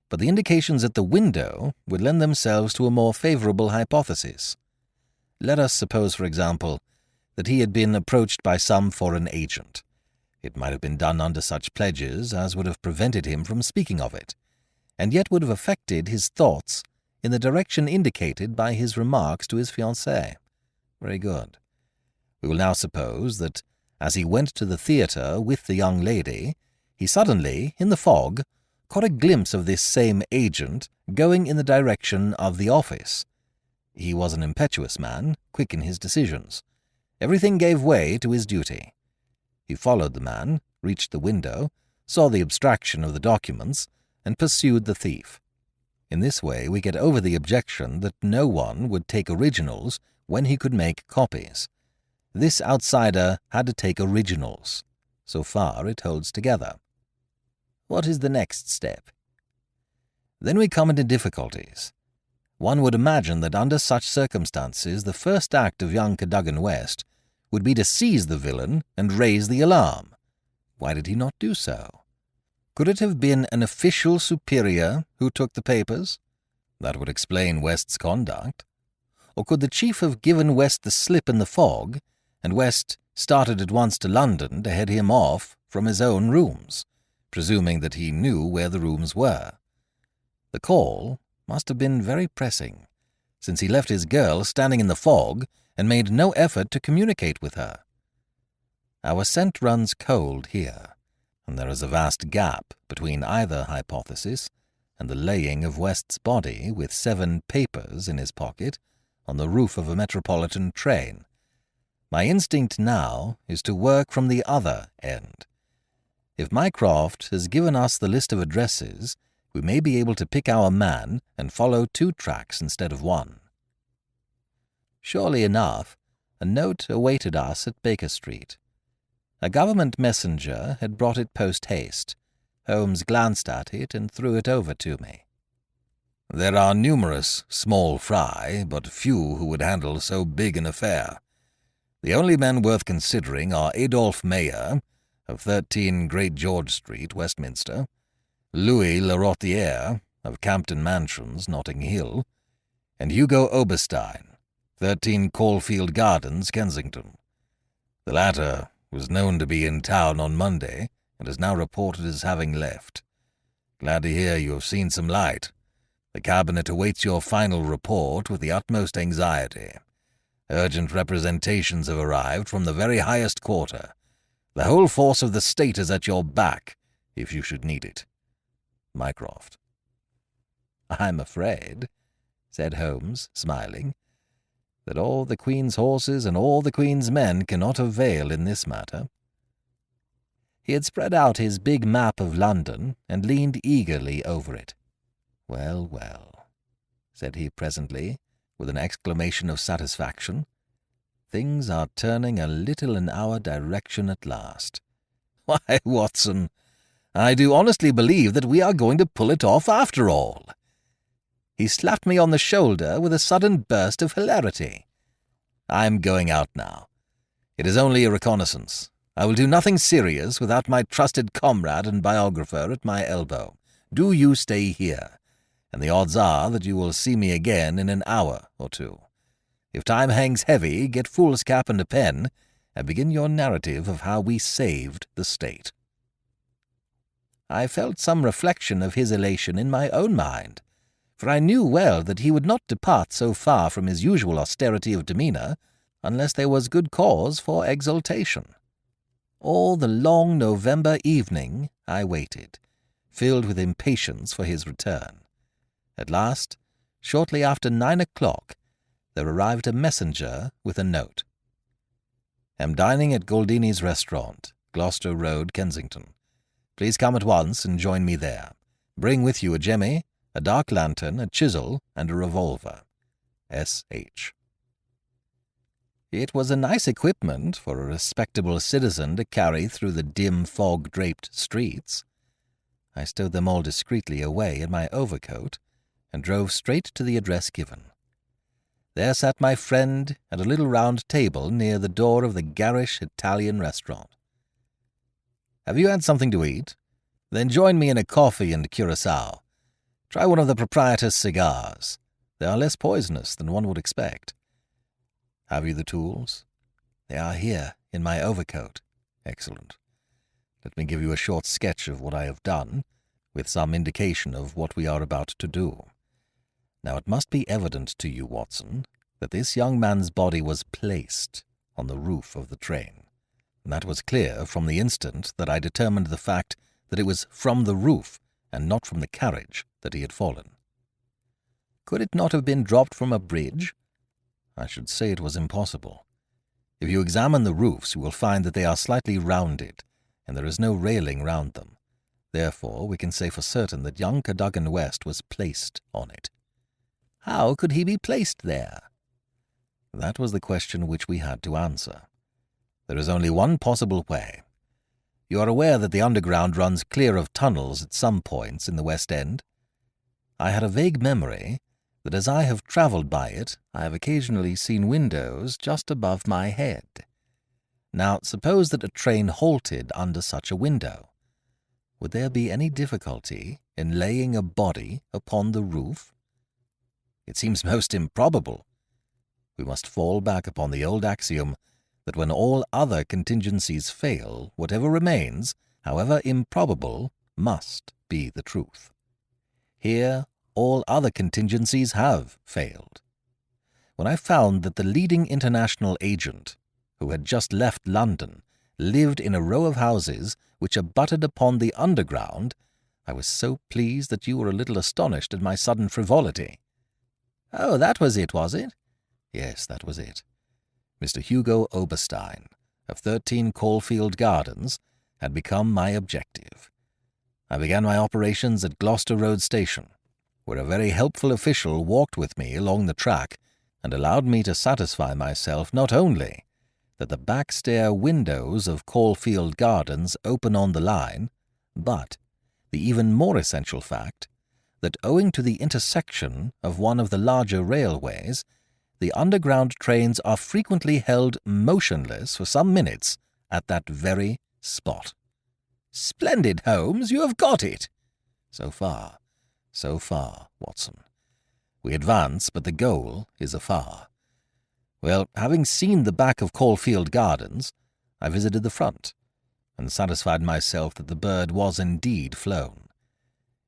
but the indications at the window would lend themselves to a more favourable hypothesis. Let us suppose, for example, that he had been approached by some foreign agent. It might have been done under such pledges as would have prevented him from speaking of it, and yet would have affected his thoughts in the direction indicated by his remarks to his fiancée. Very good. We will now suppose that, as he went to the theatre with the young lady, he suddenly, in the fog, caught a glimpse of this same agent going in the direction of the office. He was an impetuous man, quick in his decisions. Everything gave way to his duty. He followed the man, reached the window, saw the abstraction of the documents, and pursued the thief. In this way we get over the objection that no one would take originals when he could make copies. This outsider had to take originals. So far it holds together. What is the next step? Then we come into difficulties. One would imagine that under such circumstances the first act of young Cadogan West would be to seize the villain and raise the alarm. Why did he not do so? Could it have been an official superior who took the papers? That would explain West's conduct. Or could the chief have given West the slip in the fog, and West started at once to London to head him off from his own rooms, presuming that he knew where the rooms were? The call must have been very pressing, since he left his girl standing in the fog and made no effort to communicate with her. Our scent runs cold here, and there is a vast gap between either hypothesis and the laying of West's body with 7 papers in his pocket on the roof of a metropolitan train. My instinct now is to work from the other end. If Mycroft has given us the list of addresses, we may be able to pick our man and follow 2 tracks instead of 1. Surely enough, a note awaited us at Baker Street. A government messenger had brought it post-haste. Holmes glanced at it and threw it over to me. "There are numerous small fry, but few who would handle so big an affair. The only men worth considering are Adolphe Mayer, of 13 Great George Street, Westminster, Louis Larothiere, of Campden Mansions, Notting Hill, and Hugo Oberstein, 13 Caulfield Gardens, Kensington. The latter was known to be in town on Monday, and is now reported as having left. Glad to hear you have seen some light. The Cabinet awaits your final report with the utmost anxiety. Urgent representations have arrived from the very highest quarter. The whole force of the state is at your back, if you should need it. Mycroft." "I'm afraid," said Holmes, smiling, "that all the Queen's horses and all the Queen's men cannot avail in this matter." He had spread out his big map of London and leaned eagerly over it. "Well, well," said he presently, with an exclamation of satisfaction, "things are turning a little in our direction at last. Why, Watson, I do honestly believe that we are going to pull it off after all." He slapped me on the shoulder with a sudden burst of hilarity. "I'm going out now. It is only a reconnaissance. I will do nothing serious without my trusted comrade and biographer at my elbow. Do you stay here. and the odds are that you will see me again in an hour or two. If time hangs heavy, get foolscap and a pen, and begin your narrative of how we saved the state." I felt some reflection of his elation in my own mind, for I knew well that he would not depart so far from his usual austerity of demeanour unless there was good cause for exultation. All the long November evening I waited, filled with impatience for his return. At last, shortly after 9 o'clock, there arrived a messenger with a note. "Am dining at Goldini's restaurant, Gloucester Road, Kensington. Please come at once and join me there. Bring with you a jemmy, a dark lantern, a chisel, and a revolver. S.H." It was a nice equipment for a respectable citizen to carry through the dim fog-draped streets. I stowed them all discreetly away in my overcoat and drove straight to the address given. There sat my friend at a little round table near the door of the garish Italian restaurant. "Have you had something to eat? Then join me in a coffee and curacao. Try one of the proprietor's cigars. They are less poisonous than one would expect. Have you the tools? They are here, in my overcoat. Excellent. Let me give you a short sketch of what I have done, with some indication of what we are about to do. Now it must be evident to you, Watson, that this young man's body was placed on the roof of the train. And that was clear from the instant that I determined the fact that it was from the roof and not from the carriage that he had fallen. Could it not have been dropped from a bridge? I should say it was impossible. If you examine the roofs, you will find that they are slightly rounded, and there is no railing round them. Therefore, we can say for certain that young Cadogan West was placed on it. How could he be placed there? That was the question which we had to answer. There is only one possible way. You are aware that the underground runs clear of tunnels at some points in the West End? I had a vague memory that as I have travelled by it, I have occasionally seen windows just above my head. Now, suppose that a train halted under such a window. Would there be any difficulty in laying a body upon the roof? It seems most improbable. We must fall back upon the old axiom that when all other contingencies fail, whatever remains, however improbable, must be the truth. Here, all other contingencies have failed. When I found that the leading international agent, who had just left London, lived in a row of houses which abutted upon the underground, I was so pleased that you were a little astonished at my sudden frivolity. Oh, that was it, was it? Yes, that was it. Mr. Hugo Oberstein, of 13 Caulfield Gardens, had become my objective. I began my operations at Gloucester Road Station, where a very helpful official walked with me along the track and allowed me to satisfy myself not only that the back-stair windows of Caulfield Gardens open on the line, but the even more essential fact that owing to the intersection of one of the larger railways, the underground trains are frequently held motionless for some minutes at that very spot. Splendid, Holmes, you have got it. So far, Watson. We advance, but the goal is afar. Well, having seen the back of Caulfield Gardens, I visited the front, and satisfied myself that the bird was indeed flown.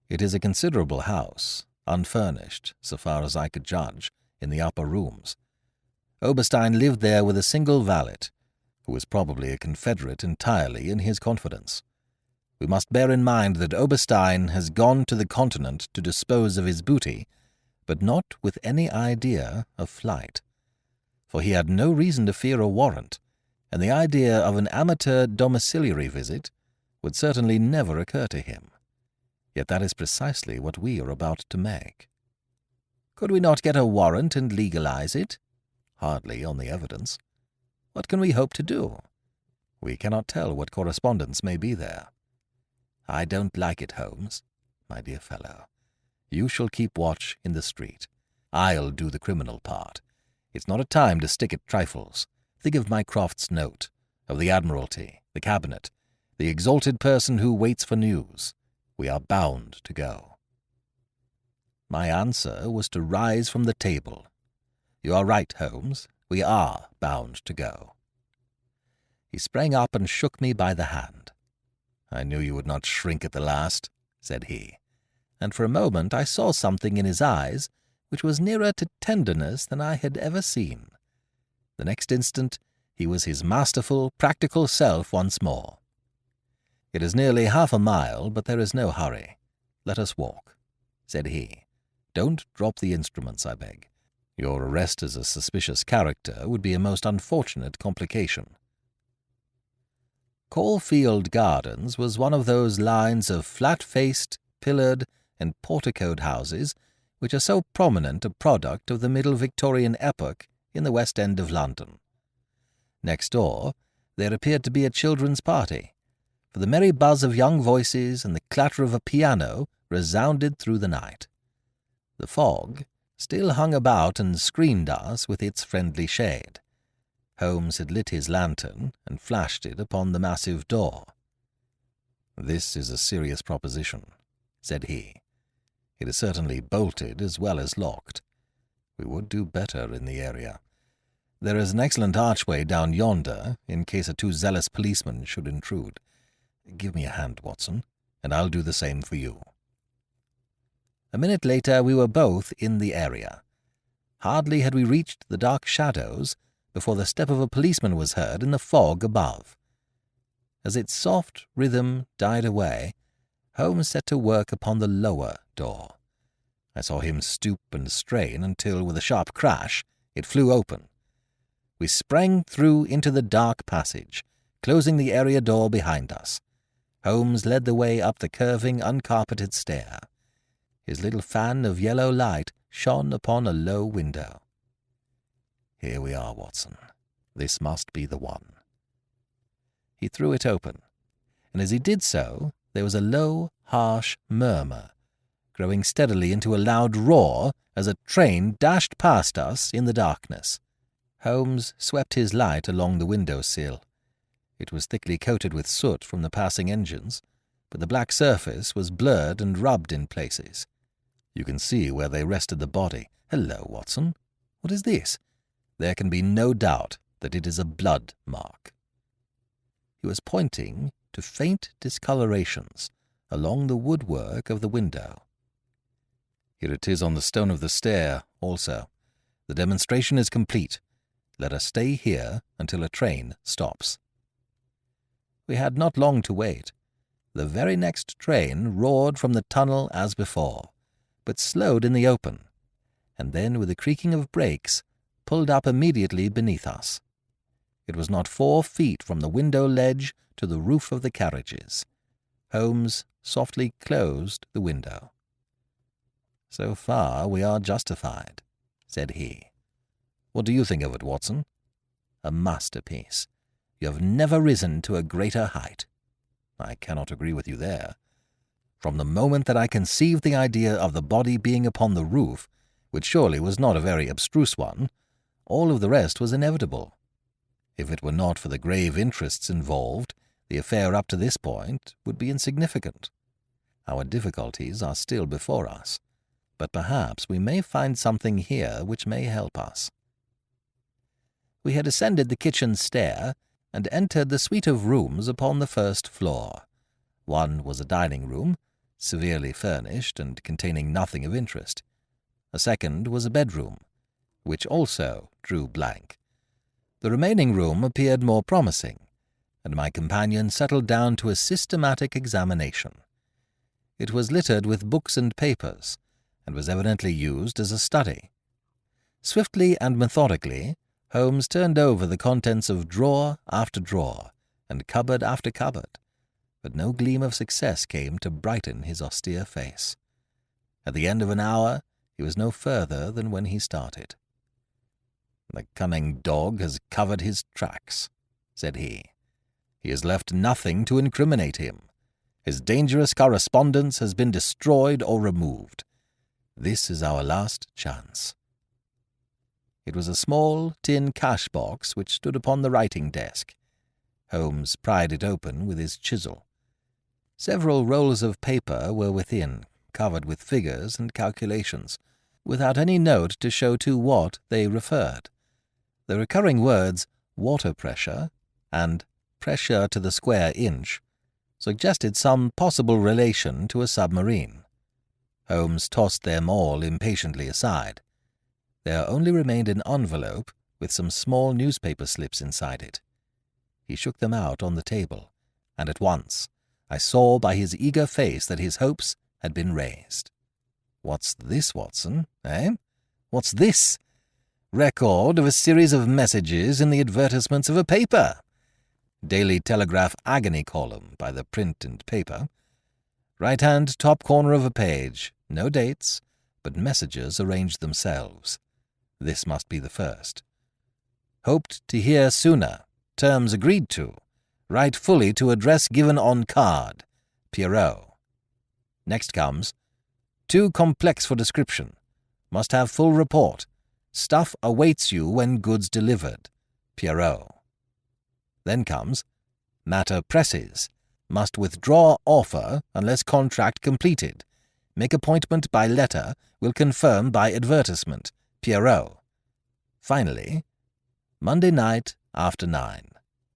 It is a considerable house, unfurnished, so far as I could judge, in the upper rooms. Oberstein lived there with a single valet, who was probably a confederate entirely in his confidence. We must bear in mind that Oberstein has gone to the continent to dispose of his booty, but not with any idea of flight. For he had no reason to fear a warrant, and the idea of an amateur domiciliary visit would certainly never occur to him. Yet that is precisely what we are about to make. Could we not get a warrant and legalize it? Hardly on the evidence. What can we hope to do? We cannot tell what correspondence may be there. I don't like it, Holmes, my dear fellow. You shall keep watch in the street. I'll do the criminal part. It's not a time to stick at trifles. Think of Mycroft's note, of the Admiralty, the Cabinet, the exalted person who waits for news. We are bound to go. My answer was to rise from the table. "You are right, Holmes. We are bound to go." He sprang up and shook me by the hand. "I knew you would not shrink at the last," said he, and for a moment I saw something in his eyes which was nearer to tenderness than I had ever seen. The next instant he was his masterful, practical self once more. "It is nearly half a mile, but there is no hurry. Let us walk," said he. "Don't drop the instruments, I beg. Your arrest as a suspicious character would be a most unfortunate complication." Caulfield Gardens was one of those lines of flat-faced, pillared, and porticoed houses which are so prominent a product of the Middle Victorian epoch in the West End of London. Next door there appeared to be a children's party, for the merry buzz of young voices and the clatter of a piano resounded through the night. The fog still hung about and screened us with its friendly shade. Holmes had lit his lantern and flashed it upon the massive door. "This is a serious proposition," said he. "It is certainly bolted as well as locked. We would do better in the area. There is an excellent archway down yonder, in case a too zealous policeman should intrude. Give me a hand, Watson, and I'll do the same for you." A minute later we were both in the area. Hardly had we reached the dark shadows before the step of a policeman was heard in the fog above. As its soft rhythm died away, Holmes set to work upon the lower door. I saw him stoop and strain until, with a sharp crash, it flew open. We sprang through into the dark passage, closing the area door behind us. Holmes led the way up the curving, uncarpeted stair. His little fan of yellow light shone upon a low window. "Here we are, Watson. This must be the one." He threw it open, and as he did so, there was a low, harsh murmur, growing steadily into a loud roar as a train dashed past us in the darkness. Holmes swept his light along the window-sill. It was thickly coated with soot from the passing engines, but the black surface was blurred and rubbed in places. You can see where they rested the body. Hello, Watson. What is this? There can be no doubt that it is a blood mark. He was pointing to faint discolorations along the woodwork of the window. "Here it is on the stone of the stair, also. The demonstration is complete. Let us stay here until a train stops." We had not long to wait. The very next train roared from the tunnel as before, but slowed in the open, and then, with a creaking of brakes, pulled up immediately beneath us. It was not 4 feet from the window ledge to the roof of the carriages. Holmes softly closed the window. "So far we are justified," said he. "What do you think of it, Watson?" "A masterpiece. You have never risen to a greater height." "I cannot agree with you there. From the moment that I conceived the idea of the body being upon the roof, which surely was not a very abstruse one, all of the rest was inevitable. If it were not for the grave interests involved, the affair up to this point would be insignificant. Our difficulties are still before us, but perhaps we may find something here which may help us." We had ascended the kitchen stair and entered the suite of rooms upon the first floor. One was a dining room, severely furnished and containing nothing of interest. A second was a bedroom, which also drew blank. The remaining room appeared more promising, and my companion settled down to a systematic examination. It was littered with books and papers, and was evidently used as a study. Swiftly and methodically, Holmes turned over the contents of drawer after drawer, and cupboard after cupboard, but no gleam of success came to brighten his austere face. At the end of an hour, he was no further than when he started. "The cunning dog has covered his tracks," said he. "He has left nothing to incriminate him. His dangerous correspondence has been destroyed or removed. This is our last chance." It was a small tin cash-box which stood upon the writing-desk. Holmes pried it open with his chisel. Several rolls of paper were within, covered with figures and calculations, without any note to show to what they referred. The recurring words water pressure and pressure to the square inch suggested some possible relation to a submarine. Holmes tossed them all impatiently aside. There only remained an envelope with some small newspaper slips inside it. He shook them out on the table, and at once I saw by his eager face that his hopes had been raised. "What's this, Watson, eh? What's this? Record of a series of messages in the advertisements of a paper. Daily Telegraph agony column by the print and paper. Right-hand top corner of a page. No dates, but messages arranged themselves. This must be the first. Hoped to hear sooner. Terms agreed to. Write fully to address given on card. Pierrot. Next comes, too complex for description. Must have full report. Stuff awaits you when goods delivered. Pierrot. Then comes, matter presses. Must withdraw offer unless contract completed. Make appointment by letter. Will confirm by advertisement. Pierrot. Finally, Monday night after 9.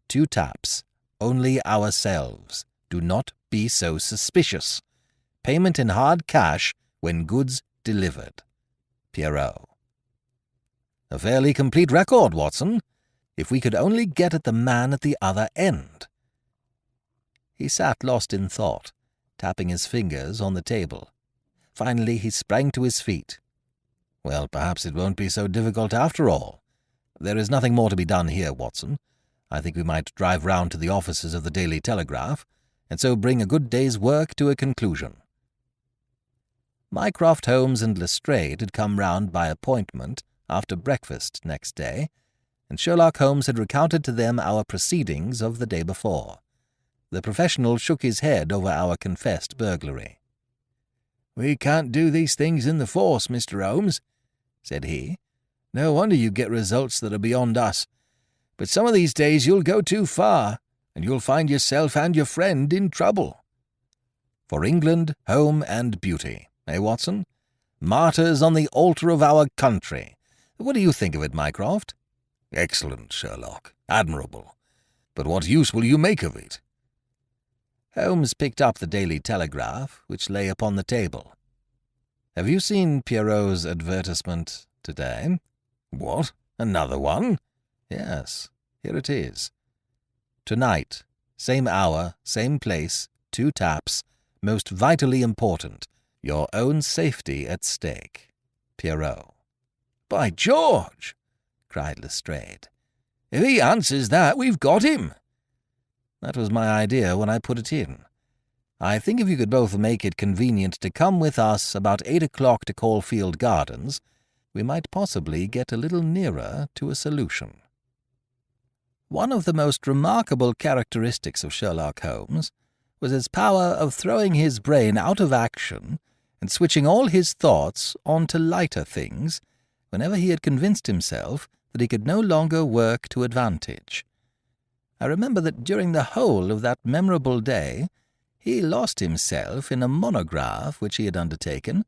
2 taps. Only ourselves. Do not be so suspicious. Payment in hard cash when goods delivered. Pierrot. A fairly complete record, Watson, if we could only get at the man at the other end. He sat lost in thought, tapping his fingers on the table. Finally he sprang to his feet. Well, perhaps it won't be so difficult after all. There is nothing more to be done here, Watson. I think we might drive round to the offices of the Daily Telegraph, and so bring a good day's work to a conclusion. Mycroft, Holmes, and Lestrade had come round by appointment after breakfast next day, and Sherlock Holmes had recounted to them our proceedings of the day before. The professional shook his head over our confessed burglary. "We can't do these things in the force, Mr. Holmes," said he. "No wonder you get results that are beyond us. But some of these days you'll go too far, and you'll find yourself and your friend in trouble. For England, home, and beauty, eh, Watson? Martyrs on the altar of our country. What do you think of it, Mycroft?" "Excellent, Sherlock. Admirable. But what use will you make of it?" Holmes picked up the Daily Telegraph, which lay upon the table. "Have you seen Pierrot's advertisement today?" "What? Another one?" "Yes, here it is. Tonight, same hour, same place, 2 taps, most vitally important, your own safety at stake. Pierrot." "By George!" cried Lestrade. "If he answers that, we've got him." "That was my idea when I put it in. I think if you could both make it convenient to come with us about 8 o'clock to Caulfield Gardens, we might possibly get a little nearer to a solution." One of the most remarkable characteristics of Sherlock Holmes was his power of throwing his brain out of action and switching all his thoughts on to lighter things whenever he had convinced himself that he could no longer work to advantage. I remember that during the whole of that memorable day he lost himself in a monograph which he had undertaken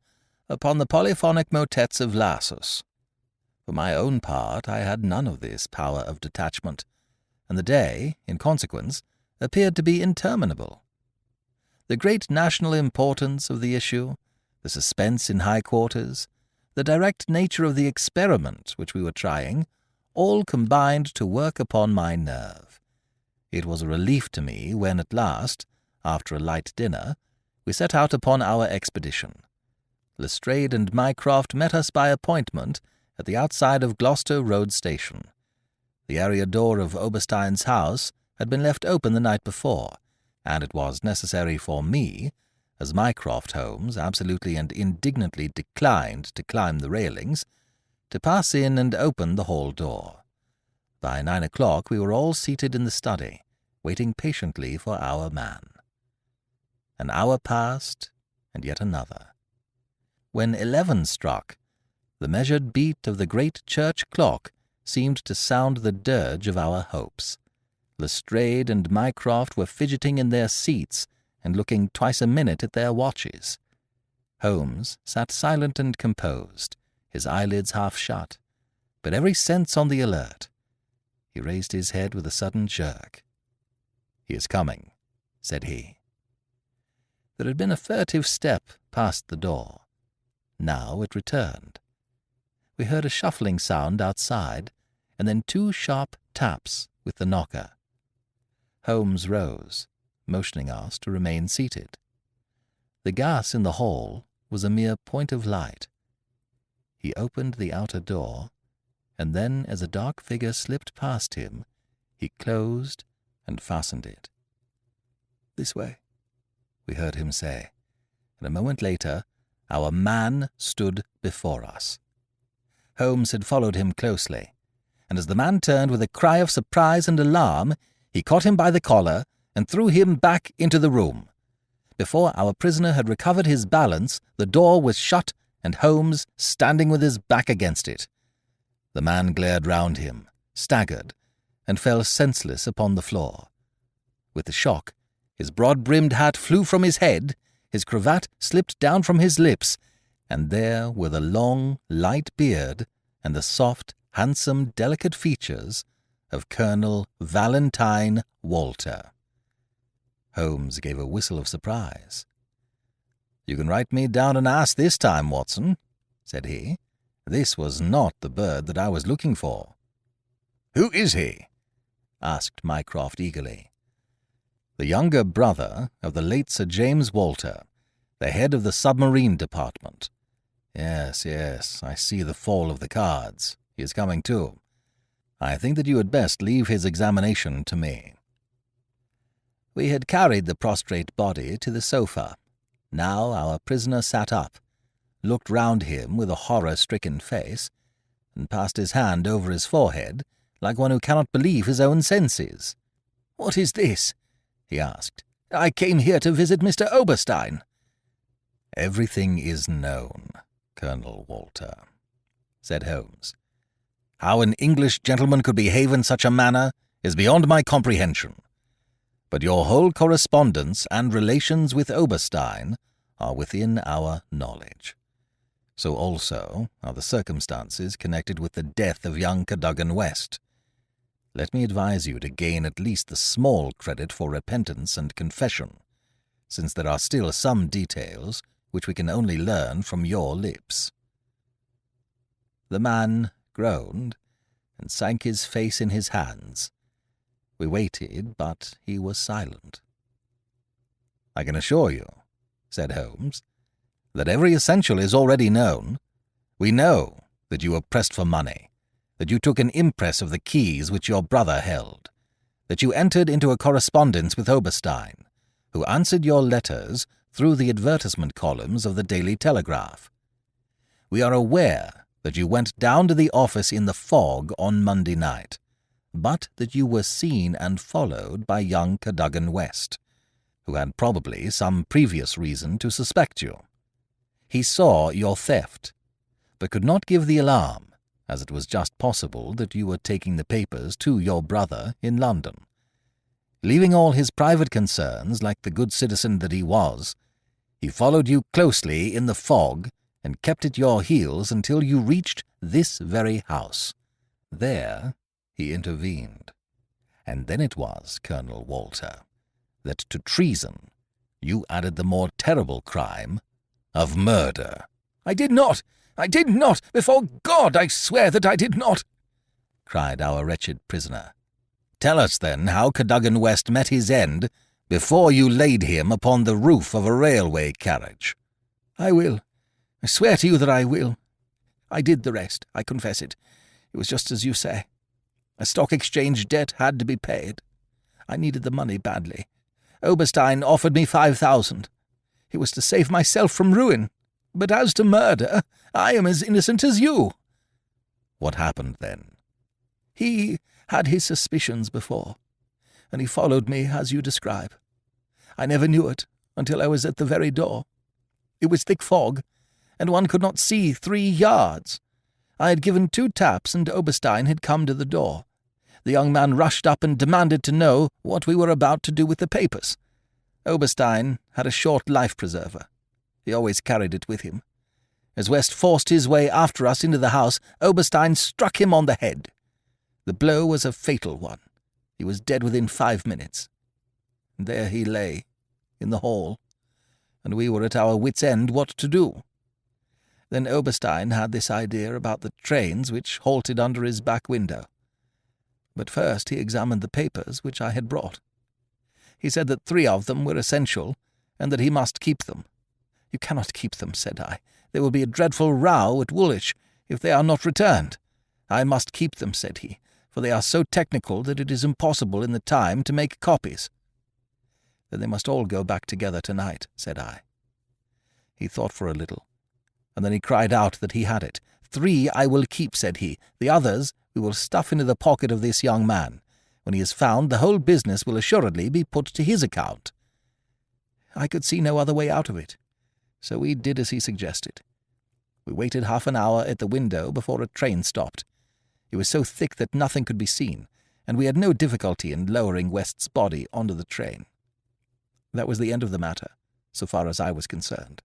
upon the polyphonic motets of Lassus. For my own part, I had none of this power of detachment, and the day, in consequence, appeared to be interminable. The great national importance of the issue, the suspense in high quarters, the direct nature of the experiment which we were trying, all combined to work upon my nerve. It was a relief to me when at last, after a light dinner, we set out upon our expedition. Lestrade and Mycroft met us by appointment at the outside of Gloucester Road Station. The area door of Oberstein's house had been left open the night before, and it was necessary for me, as Mycroft Holmes absolutely and indignantly declined to climb the railings, to pass in and open the hall door. By 9 o'clock we were all seated in the study, waiting patiently for our man. An hour passed, and yet another. When 11 struck, the measured beat of the great church clock seemed to sound the dirge of our hopes. Lestrade and Mycroft were fidgeting in their seats and looking twice a minute at their watches. Holmes sat silent and composed, his eyelids half shut, but every sense on the alert. He raised his head with a sudden jerk. "He is coming," said he. There had been a furtive step past the door. Now it returned. We heard a shuffling sound outside, and then 2 sharp taps with the knocker. Holmes rose, motioning us to remain seated. The gas in the hall was a mere point of light. He opened the outer door, and then, as a dark figure slipped past him, he closed and fastened it. "This way," we heard him say, and a moment later our man stood before us. Holmes had followed him closely, and as the man turned with a cry of surprise and alarm, he caught him by the collar and threw him back into the room. Before our prisoner had recovered his balance, the door was shut and Holmes standing with his back against it. The man glared round him, staggered, and fell senseless upon the floor. With the shock, his broad-brimmed hat flew from his head, his cravat slipped down from his lips, and there were the long, light beard and the soft, handsome, delicate features of Colonel Valentine Walter. Holmes gave a whistle of surprise. "You can write me down an ass this time, Watson," said he. "This was not the bird that I was looking for." "Who is he?" asked Mycroft eagerly. "The younger brother of the late Sir James Walter, the head of the submarine department. Yes, I see the fall of the cards. He is coming too. I think that you had best leave his examination to me." We had carried the prostrate body to the sofa. Now our prisoner sat up, looked round him with a horror-stricken face, and passed his hand over his forehead like one who cannot believe his own senses. "What is this?" he asked. "I came here to visit Mr. Oberstein." "Everything is known, Colonel Walter," said Holmes. "How an English gentleman could behave in such a manner is beyond my comprehension. But your whole correspondence and relations with Oberstein are within our knowledge. So also are the circumstances connected with the death of young Cadogan West. Let me advise you to gain at least the small credit for repentance and confession, since there are still some details which we can only learn from your lips." The man groaned and sank his face in his hands. We waited, but he was silent. "I can assure you," said Holmes, "that every essential is already known. We know that you were pressed for money, that you took an impress of the keys which your brother held, that you entered into a correspondence with Oberstein, who answered your letters through the advertisement columns of the Daily Telegraph. We are aware that you went down to the office in the fog on Monday night, but that you were seen and followed by young Cadogan West, who had probably some previous reason to suspect you. He saw your theft, but could not give the alarm, as it was just possible that you were taking the papers to your brother in London. Leaving all his private concerns, like the good citizen that he was, he followed you closely in the fog and kept at your heels until you reached this very house. There he intervened. And then it was, Colonel Walter, that to treason you added the more terrible crime of murder." I did not! Before God, I swear that I did not!" cried our wretched prisoner. "Tell us, then, how Cadogan West met his end before you laid him upon the roof of a railway carriage." "I will. I swear to you that I will. I did the rest, I confess it. It was just as you say. A stock exchange debt had to be paid. I needed the money badly. Oberstein offered me 5,000. It was to save myself from ruin. But as to murder, I am as innocent as you." "What happened then?" "He had his suspicions before, and he followed me as you describe. I never knew it until I was at the very door. It was thick fog, and one could not see 3 yards. I had given 2 taps, and Oberstein had come to the door. The young man rushed up and demanded to know what we were about to do with the papers. Oberstein had a short life-preserver. He always carried it with him. As West forced his way after us into the house, Oberstein struck him on the head. The blow was a fatal one. He was dead within 5 minutes. And there he lay, in the hall, and we were at our wits' end what to do. Then Oberstein had this idea about the trains which halted under his back window. But first he examined the papers which I had brought. He said that 3 of them were essential, and that he must keep them. "You cannot keep them," said I. "There will be a dreadful row at Woolwich if they are not returned." "I must keep them," said he, "for they are so technical that it is impossible in the time to make copies." "Then they must all go back together tonight," said I. He thought for a little, and then he cried out that he had it. "3 I will keep," said he. "The others we will stuff into the pocket of this young man. When he is found, the whole business will assuredly be put to his account." I could see no other way out of it, so we did as he suggested. We waited half an hour at the window before a train stopped. It was so thick that nothing could be seen, and we had no difficulty in lowering West's body onto the train. That was the end of the matter, so far as I was concerned.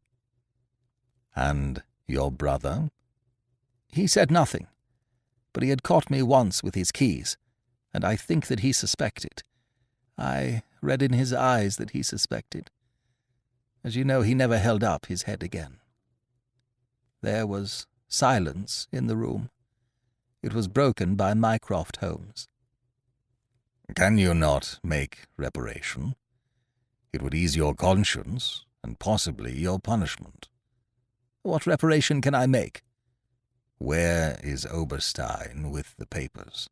"And your brother?" He said nothing, but he had caught me once with his keys, and I think that he suspected. I read in his eyes that he suspected. As you know, he never held up his head again. There was silence in the room. It was broken by Mycroft Holmes. "Can you not make reparation? It would ease your conscience, and possibly your punishment." "What reparation can I make?" "Where is Oberstein with the papers?"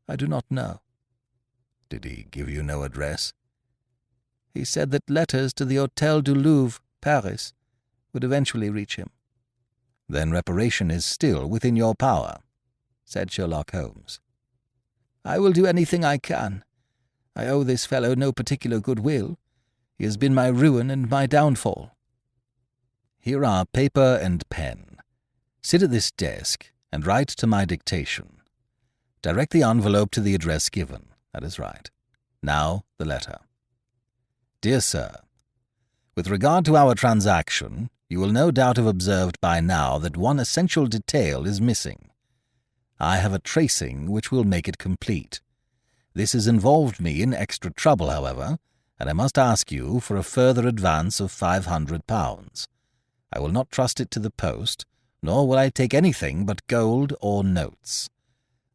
"I do not know." "Did he give you no address?" "He said that letters to the Hôtel du Louvre, Paris, would eventually reach him." "Then reparation is still within your power," said Sherlock Holmes. "I will do anything I can. I owe this fellow no particular goodwill. He has been my ruin and my downfall." "Here are paper and pen. Sit at this desk and write to my dictation. Direct the envelope to the address given. That is right. Now the letter. Dear Sir, with regard to our transaction, you will no doubt have observed by now that one essential detail is missing. I have a tracing which will make it complete. This has involved me in extra trouble, however, and I must ask you for a further advance of £500. I will not trust it to the post, nor will I take anything but gold or notes.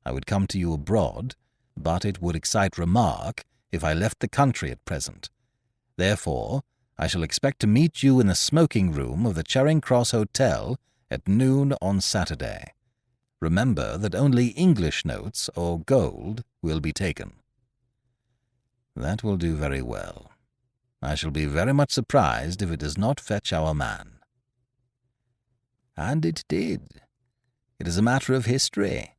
I would come to you abroad, but it would excite remark if I left the country at present. Therefore, I shall expect to meet you in the smoking room of the Charing Cross Hotel at noon on Saturday. Remember that only English notes or gold will be taken." "That will do very well. I shall be very much surprised if it does not fetch our man." And it did. It is a matter of history,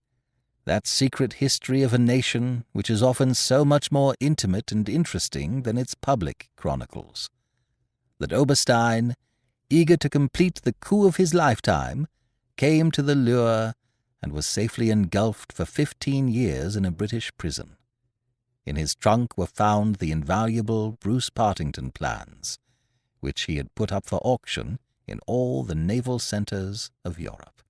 that secret history of a nation which is often so much more intimate and interesting than its public chronicles. That Oberstein, eager to complete the coup of his lifetime, came to the lure and was safely engulfed for 15 years in a British prison. In his trunk were found the invaluable Bruce-Partington plans, which he had put up for auction in all the naval centres of Europe.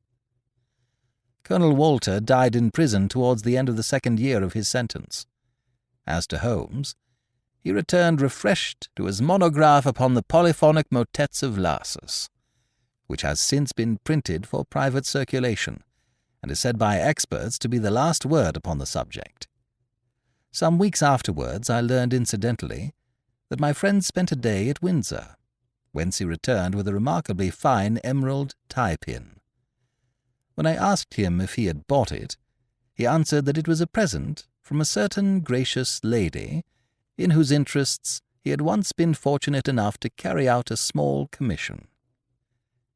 Colonel Walter died in prison towards the end of the 2nd year of his sentence. As to Holmes, he returned refreshed to his monograph upon the polyphonic motets of Lassus, which has since been printed for private circulation, and is said by experts to be the last word upon the subject. Some weeks afterwards I learned incidentally that my friend spent a day at Windsor, whence he returned with a remarkably fine emerald tie-pin. When I asked him if he had bought it, he answered that it was a present from a certain gracious lady in whose interests he had once been fortunate enough to carry out a small commission.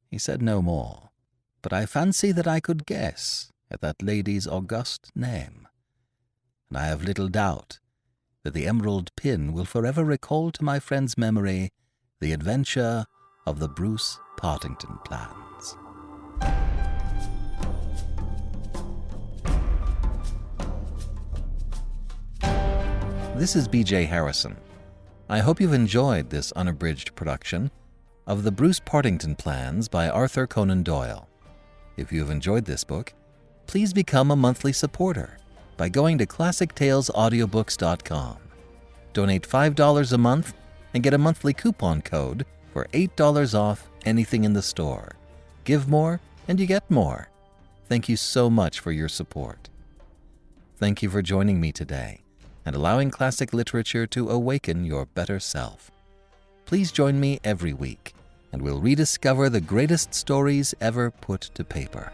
He said no more, but I fancy that I could guess at that lady's august name, and I have little doubt that the emerald pin will forever recall to my friend's memory the adventure of the Bruce-Partington plans. This is B.J. Harrison. I hope you've enjoyed this unabridged production. of The Bruce-Partington Plans by Arthur Conan Doyle. If you have enjoyed this book, please become a monthly supporter by going to ClassicTalesAudiobooks.com. Donate $5 a month and get a monthly coupon code for $8 off anything in the store. Give more and you get more. Thank you so much for your support. Thank you for joining me today and allowing classic literature to awaken your better self. Please join me every week, and we'll rediscover the greatest stories ever put to paper.